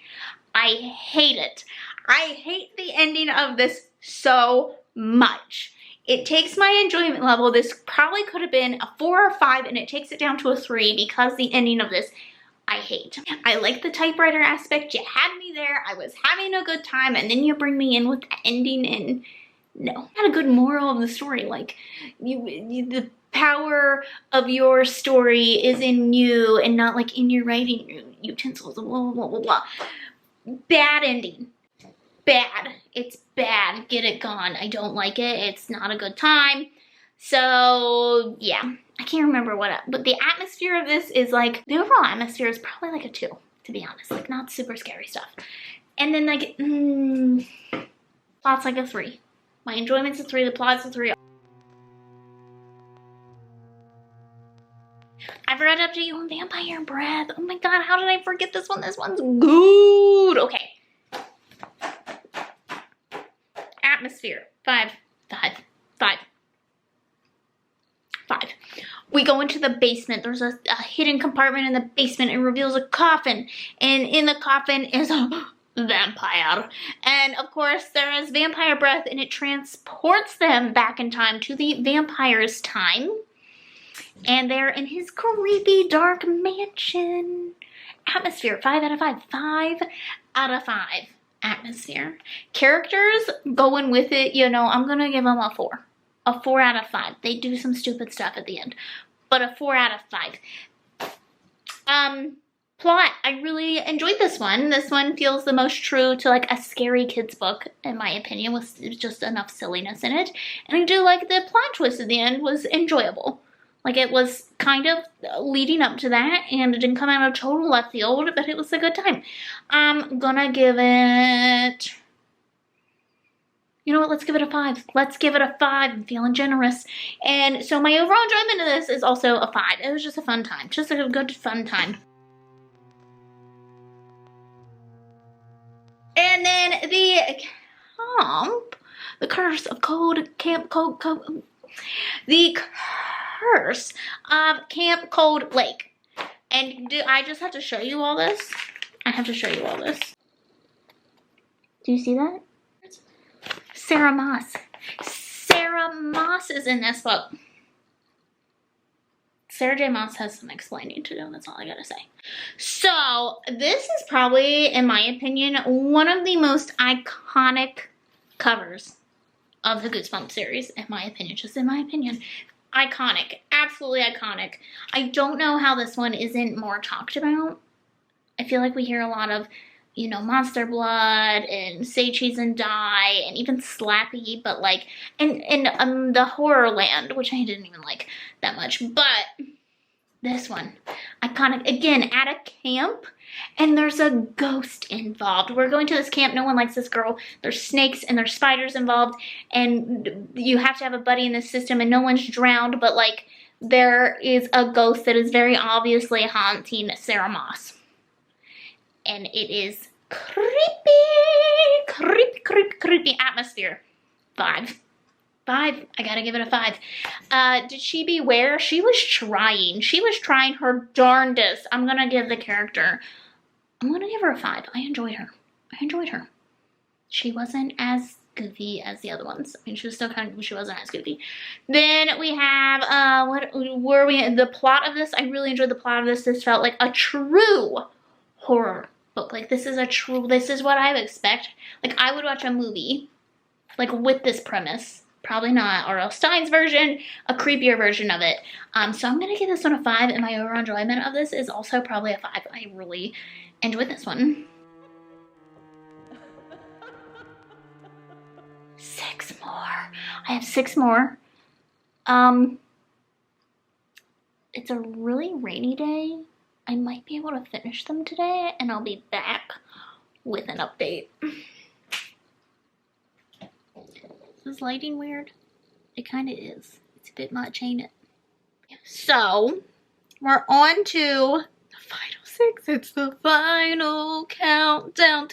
I hate it. I hate the ending of this so much. It takes my enjoyment level. This probably could have been a 4 or 5, and it takes it down to a 3 because the ending of this I hate. I like the typewriter aspect. You had me there. I was having a good time, and then you bring me in with the ending, and no. Not a good moral of the story. Like, the power of your story is in you and not like in your writing utensils, blah, blah, blah, blah, blah. Bad ending. Bad. It's bad. Get it gone. I don't like it. It's not a good time. So, yeah. I can't remember what, but the atmosphere of this is like, the overall atmosphere is probably like a 2, to be honest. Like, not super scary stuff. And then like, plot's like a 3. My enjoyment's a 3, the plot's a 3. I forgot to update you on Vampire Breath. Oh my god, how did I forget this one? This one's good. Okay. Atmosphere, 5. We go into the basement. There's a hidden compartment in the basement. It reveals a coffin. And in the coffin is a vampire. And of course there is vampire breath, and it transports them back in time to the vampire's time. And they're in his creepy dark mansion. Atmosphere, 5 out of 5. 5 out of 5. Atmosphere. Characters going with it, you know, I'm gonna give them a 4. A 4 out of 5. They do some stupid stuff at the end, but a 4 out of 5. Plot, I really enjoyed this one. This one feels the most true to like a scary kid's book, in my opinion, with just enough silliness in it. And I do like the plot twist at the end was enjoyable. Like, it was kind of leading up to that, and it didn't come out of total left field, but it was a good time. I'm gonna give it... You know what, let's give it a 5. Let's give it a 5. I'm feeling generous. And so my overall enjoyment of this is also a 5. It was just a fun time. Just a good, fun time. And then the curse of the curse of Camp Cold Lake. And do I just have to show you all this? I have to show you all this. Do you see that? Sarah Moss. Sarah Moss is in this book. Sarah J. Maas has some explaining to do, that's all I gotta say. So, this is probably, in my opinion, one of the most iconic covers of the Goosebumps series, in my opinion, just in my opinion. Iconic, absolutely iconic. I don't know how this one isn't more talked about. I feel like we hear a lot of, you know, Monster Blood and Say Cheese and Die and even Slappy, but like, and the Horrorland, which I didn't even like that much, but this one, iconic, again, at a camp, and there's a ghost involved. We're going to this camp, no one likes this girl, there's snakes and there's spiders involved, and you have to have a buddy in this system, and no one's drowned, but like, there is a ghost that is very obviously haunting Sarah Moss. And it is creepy atmosphere. 5. I gotta give it a 5. Did she beware? She was trying. She was trying her darndest. I'm gonna give the character, I'm gonna give her a 5. I enjoyed her. She wasn't as goofy as the other ones. I mean, she was still kind of, she wasn't as goofy. Then we have, the plot of this, I really enjoyed the plot of this. This felt like a true horror book. Like, this is what I would expect. Like, I would watch a movie, like, with this premise. Probably not R.L. Stein's version, a creepier version of it. So I'm gonna give this one a 5, and my overall enjoyment of this is also probably a 5. I really enjoyed this one. 6 more. I have 6 more. It's a really rainy day. I might be able to finish them today, and I'll be back with an update. Is lighting weird? It kind of is. It's a bit much, ain't it? So, we're on to the final 6. It's the final countdown.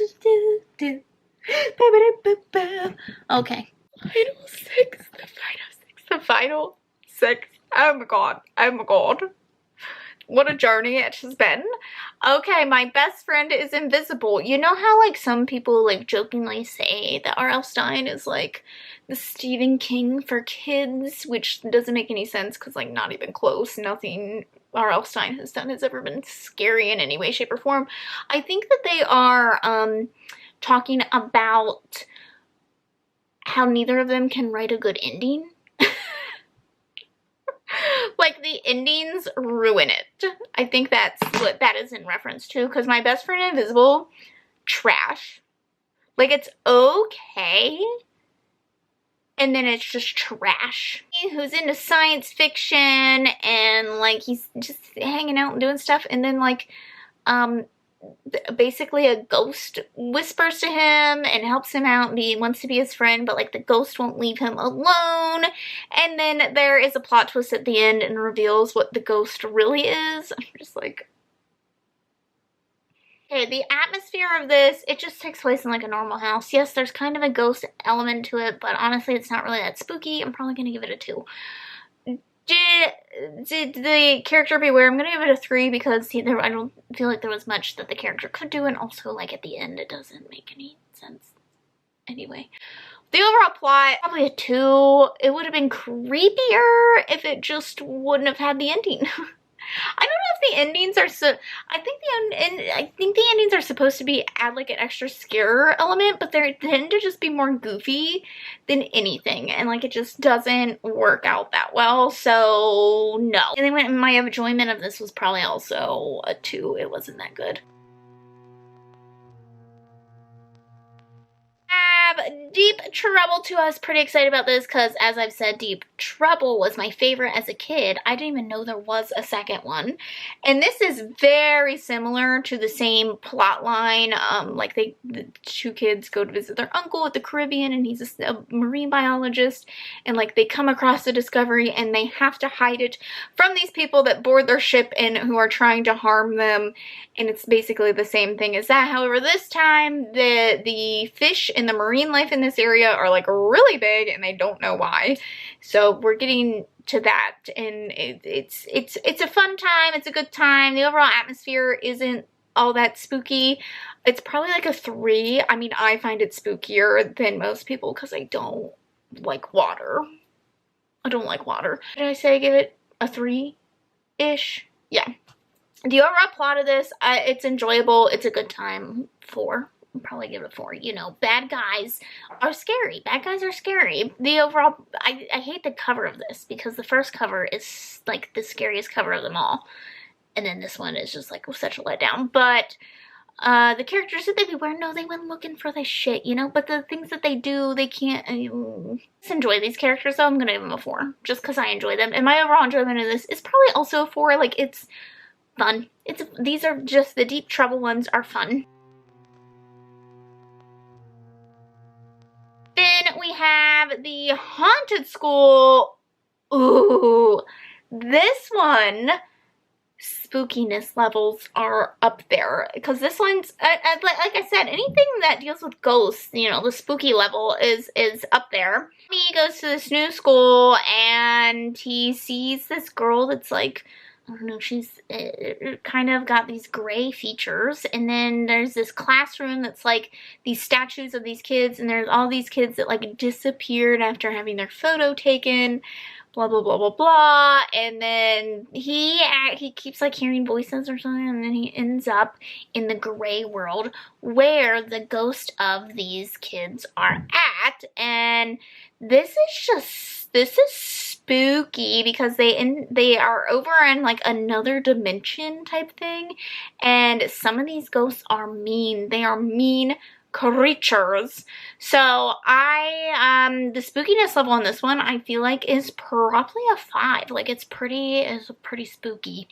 Okay. Final 6. The final 6. Oh my god. What a journey it has been. Okay, my best friend is invisible. You know how like some people like jokingly say that R.L. Stein is like the Stephen King for kids, which doesn't make any sense because like not even close. Nothing R.L. Stein has done has ever been scary in any way, shape, or form. I think that they are talking about how neither of them can write a good ending. Like, the endings ruin it. I think that's what that is in reference to, because my best friend invisible, trash. Like, it's okay, and then it's just trash. Who's into science fiction, and, like, he's just hanging out and doing stuff, and then, like, basically a ghost whispers to him and helps him out and wants to be his friend, but like the ghost won't leave him alone, and then there is a plot twist at the end and reveals what the ghost really is. I'm just like, okay, the atmosphere of this, it just takes place in like a normal house. Yes, there's kind of a ghost element to it, but honestly it's not really that spooky. I'm probably gonna give it a 2. Did the character beware? I'm gonna give it a 3 because I don't feel like there was much that the character could do, and also like at the end it doesn't make any sense. Anyway, the overall plot, probably a 2. It would have been creepier if it just wouldn't have had the ending. I don't know if the endings are I think the endings are supposed to add like an extra scare element, but they tend to just be more goofy than anything, and like it just doesn't work out that well. So no. And then my enjoyment of this was probably also a 2. It wasn't that good. Deep Trouble 2. I was pretty excited about this because, as I've said, Deep Trouble was my favorite as a kid. I didn't even know there was a second one. And this is very similar to the same plot line. Like the 2 kids go to visit their uncle at the Caribbean, and he's a marine biologist, and like they come across a discovery and they have to hide it from these people that board their ship and who are trying to harm them. And it's basically the same thing as that. However, this time the fish and the marine life in this area are like really big, and they don't know why. So we're getting to that, and it's a fun time. It's a good time. The overall atmosphere isn't all that spooky. It's probably like a 3. I mean, I find it spookier than most people because I don't like water. I don't like water. Did I say I give it a 3-ish? Yeah. The overall plot of this, it's enjoyable. It's a good time. 4. I'll probably give it a 4. You know, bad guys are scary. Bad guys are scary. The overall, I hate the cover of this because the first cover is like the scariest cover of them all. And then this one is just like such a letdown. But the characters that they be wearing, no, they went looking for this shit, you know? But the things that they do, they can't just enjoy these characters. So I'm going to give them a 4 just because I enjoy them. And my overall enjoyment of this is probably also a 4. Like, it's fun. These are just the Deep Trouble ones are fun. Then we have the Haunted School. Ooh, this one, spookiness levels are up there because this one's like I said, anything that deals with ghosts, you know, the spooky level is up there. He goes to this new school and he sees this girl that's like, I don't know, she's kind of got these gray features, and then there's this classroom that's like these statues of these kids, and there's all these kids that like disappeared after having their photo taken, blah blah blah blah blah. And then he keeps like hearing voices or something, and then he ends up in the gray world where the ghost of these kids are at. And this is spooky because they are over in like another dimension type thing, and some of these ghosts are mean. They are mean creatures. So the spookiness level on this one I feel like is probably a 5. Like it's pretty spooky.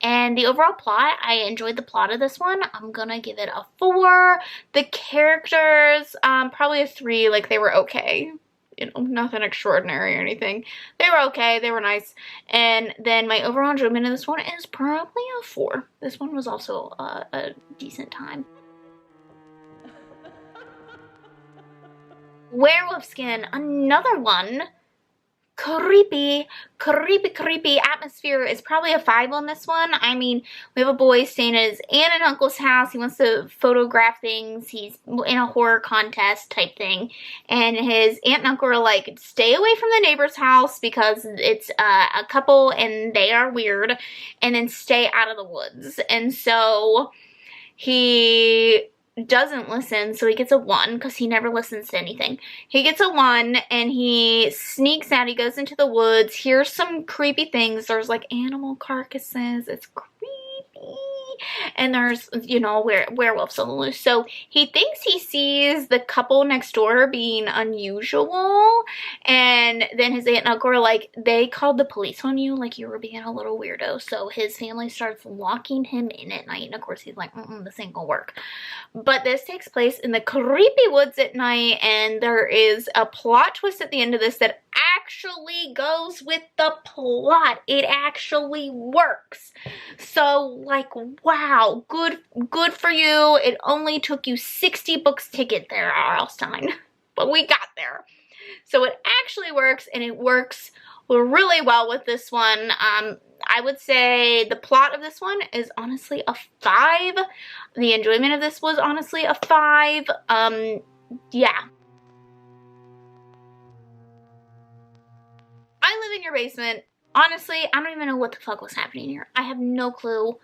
And the overall plot, I enjoyed the plot of this one. I'm gonna give it a 4. The characters, probably a 3. Like they were okay. You know, nothing extraordinary or anything. They were okay. They were nice. And then my overall enjoyment of this one is probably a 4. This one was also a decent time. Werewolf Skin, another one. Creepy atmosphere is probably a 5 on this one. I mean, we have a boy staying at his aunt and uncle's house. He wants to photograph things. He's in a horror contest type thing. And his aunt and uncle are like, stay away from the neighbor's house because it's a couple and they are weird. And then stay out of the woods. And so he doesn't listen, so he gets a 1 because he never listens to anything. He gets a 1 and he sneaks out. He goes into the woods, hears some creepy things. There's like animal carcasses. It's creepy. And there's, you know, werewolves on the loose. So he thinks he sees the couple next door being unusual. And then his aunt and uncle are like, they called the police on you, like you were being a little weirdo. So his family starts locking him in at night. And of course he's like, this ain't gonna work. But this takes place in the creepy woods at night. And there is a plot twist at the end of this that actually goes with the plot. It actually works. So like, wow, good for you. It only took you 60 bucks to get there, Arlstein, but we got there. So it actually works, and it works really well with this one. I would say the plot of this one is honestly a 5. The enjoyment of this was honestly a 5. Yeah. I Live in Your Basement Honestly, I don't even know what the fuck was happening here. I have no clue.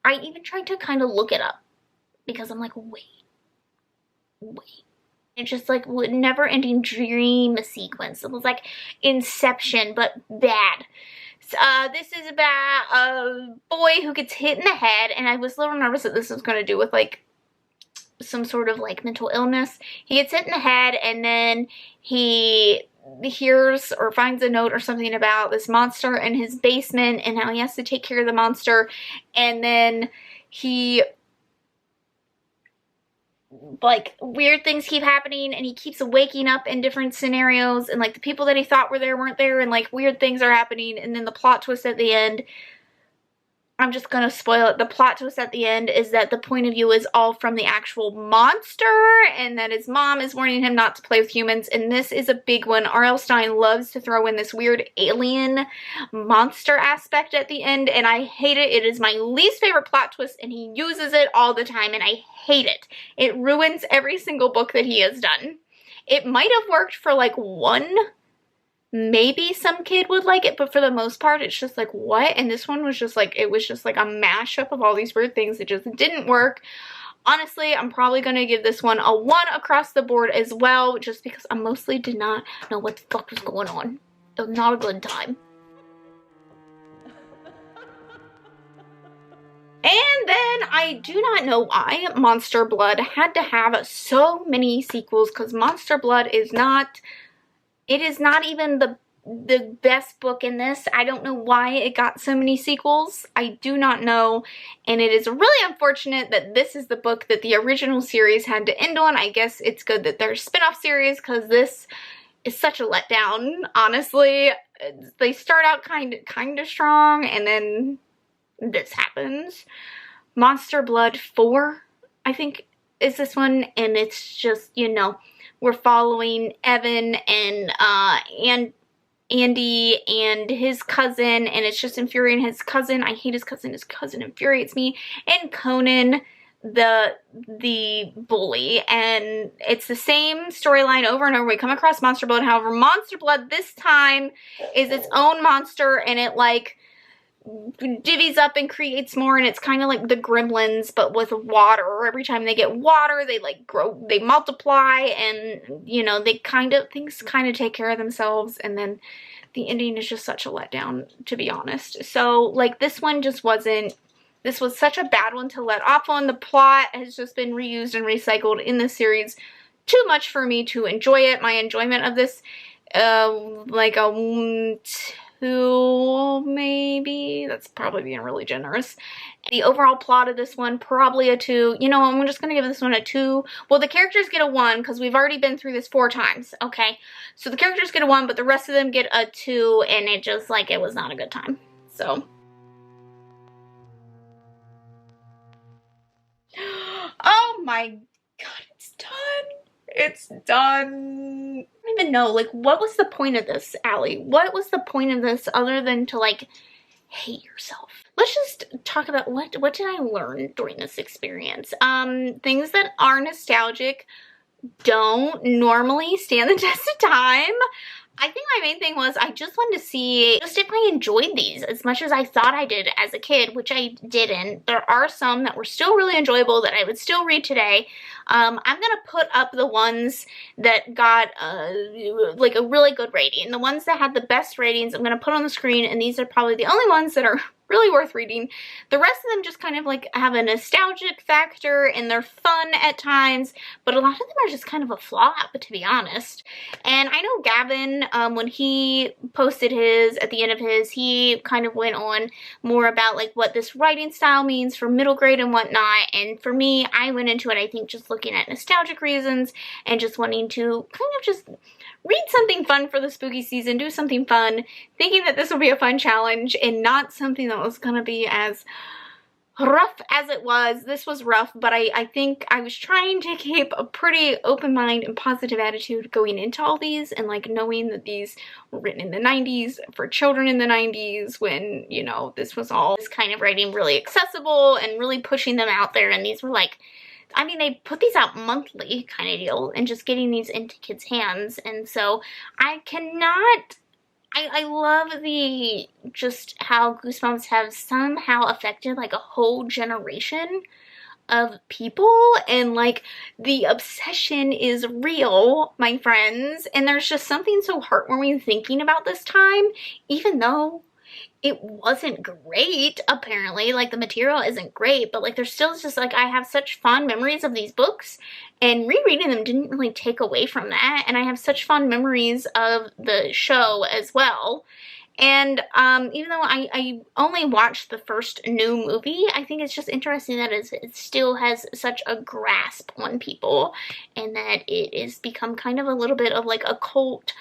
I even tried to kind of look it up because I'm like, wait. It's just like a never-ending dream sequence. It was like Inception, but bad. This is about a boy who gets hit in the head, and I was a little nervous that this was going to do with like some sort of like mental illness. He gets hit in the head, and then he hears or finds a note or something about this monster in his basement and how he has to take care of the monster, and then he, like, weird things keep happening and he keeps waking up in different scenarios, and like the people that he thought were there weren't there, and like weird things are happening, and then the plot twist at the end, I'm just gonna spoil it. The plot twist at the end is that the point of view is all from the actual monster, and that his mom is warning him not to play with humans, and this is a big one. R.L. Stine loves to throw in this weird alien monster aspect at the end, and I hate it. It is my least favorite plot twist, and he uses it all the time, and I hate it. It ruins every single book that he has done. It might have worked for like one. Maybe some kid would like it, but for the most part, it's just like, what? And this one was just like, it was just like a mashup of all these weird things. It just didn't work. Honestly, I'm probably going to give this one a 1 across the board as well, just because I mostly did not know what the fuck was going on. It was not a good time. And then I do not know why Monster Blood had to have so many sequels, because Monster Blood is not... It is not even the best book in this. I don't know why it got so many sequels. I do not know. And it is really unfortunate that this is the book that the original series had to end on. I guess it's good that there's spin-off series, because this is such a letdown, honestly. They start out kind of strong, and then this happens. Monster Blood 4, I think, is this one. And it's just, you know, we're following Evan and Andy and his cousin, and it's just infuriating his cousin. I hate his cousin. His cousin infuriates me. And Conan, the bully. And it's the same storyline over and over. We come across Monster Blood. However, Monster Blood this time is its own monster, and it like divvies up and creates more, and it's kind of like the Gremlins but with water. Every time they get water, they like grow, they multiply, and you know, they things kind of take care of themselves, and then the ending is just such a letdown, to be honest. So like this one just wasn't, this was such a bad one to let off on. The plot has just been reused and recycled in the series too much for me to enjoy it. My enjoyment of this like a 2, maybe. That's probably being really generous. The overall plot of this one, probably a 2. You know, I'm just going to give this one a 2. Well, the characters get a 1 because we've already been through this 4 times, okay? So the characters get a 1, but the rest of them get a 2, and it just, like, it was not a good time. So. Oh my god, it's done. It's done. I don't even know, like, what was the point of this, Allie? What was the point of this other than to, like, hate yourself? Let's just talk about what did I learn during this experience? Things that are nostalgic don't normally stand the test of time. I think my main thing was I just wanted to see just if I enjoyed these as much as I thought I did as a kid, which I didn't. There are some that were still really enjoyable that I would still read today. I'm going to put up the ones that got like a really good rating. The ones that had the best ratings I'm going to put on the screen, and these are probably the only ones that are really worth reading. The rest of them just kind of like have a nostalgic factor, and they're fun at times, but a lot of them are just kind of a flop, to be honest. And I know Gavin, when he posted his, at the end of his, he kind of went on more about like what this writing style means for middle grade and whatnot. And for me, I went into it, I think, just looking at nostalgic reasons and just wanting to kind of just read something fun for the spooky season, do something fun, thinking that this would be a fun challenge and not something that was going to be as rough as it was. This was rough, but I think I was trying to keep a pretty open mind and positive attitude going into all these, and like knowing that these were written in the 90s for children in the 90s when, you know, this was all this kind of writing really accessible and really pushing them out there, and these were like, I mean, they put these out monthly kind of deal and just getting these into kids' hands. And so I cannot I love the, just how Goosebumps have somehow affected like a whole generation of people, and like the obsession is real, my friends, and there's just something so heartwarming thinking about this time, even though it wasn't great, apparently, like the material isn't great, but like there's still just like, I have such fond memories of these books, and rereading them didn't really take away from that, and I have such fond memories of the show as well. And even though I only watched the first new movie, I think it's just interesting that it still has such a grasp on people, and that it has become kind of a little bit of like a cult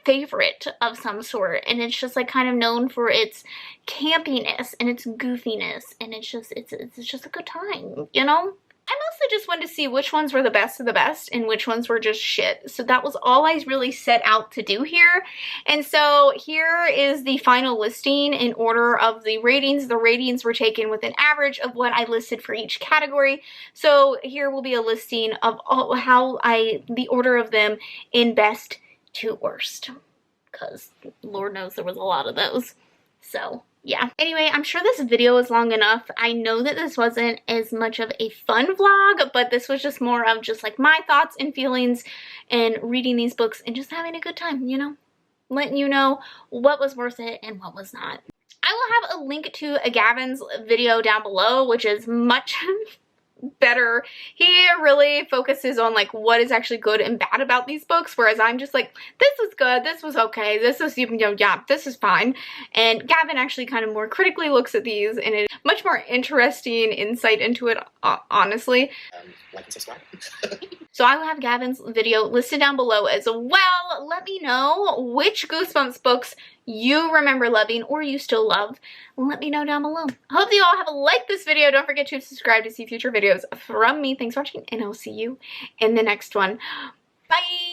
favorite of some sort, and it's just like kind of known for its campiness and its goofiness, and it's just a good time, you know? I mostly just wanted to see which ones were the best of the best and which ones were just shit. So that was all I really set out to do here. And so here is the final listing in order of the ratings. The ratings were taken with an average of what I listed for each category. So here will be a listing of the order of them in best to worst. Because Lord knows there was a lot of those. So yeah. Anyway, I'm sure this video is long enough. I know that this wasn't as much of a fun vlog, but this was just more of just like my thoughts and feelings and reading these books and just having a good time, you know? Letting you know what was worth it and what was not. I will have a link to Gavin's video down below, which is much better. He really focuses on like what is actually good and bad about these books, whereas I'm just like, this was good, this was okay, this is, you know, yeah, this is fine. And Gavin actually kind of more critically looks at these, and it's much more interesting insight into it, honestly. Like and subscribe. So I will have Gavin's video listed down below as well. Let me know which Goosebumps books you remember loving or you still love. Let me know down below. I hope you all have liked this video. Don't forget to subscribe to see future videos from me. Thanks for watching, and I'll see you in the next one. Bye!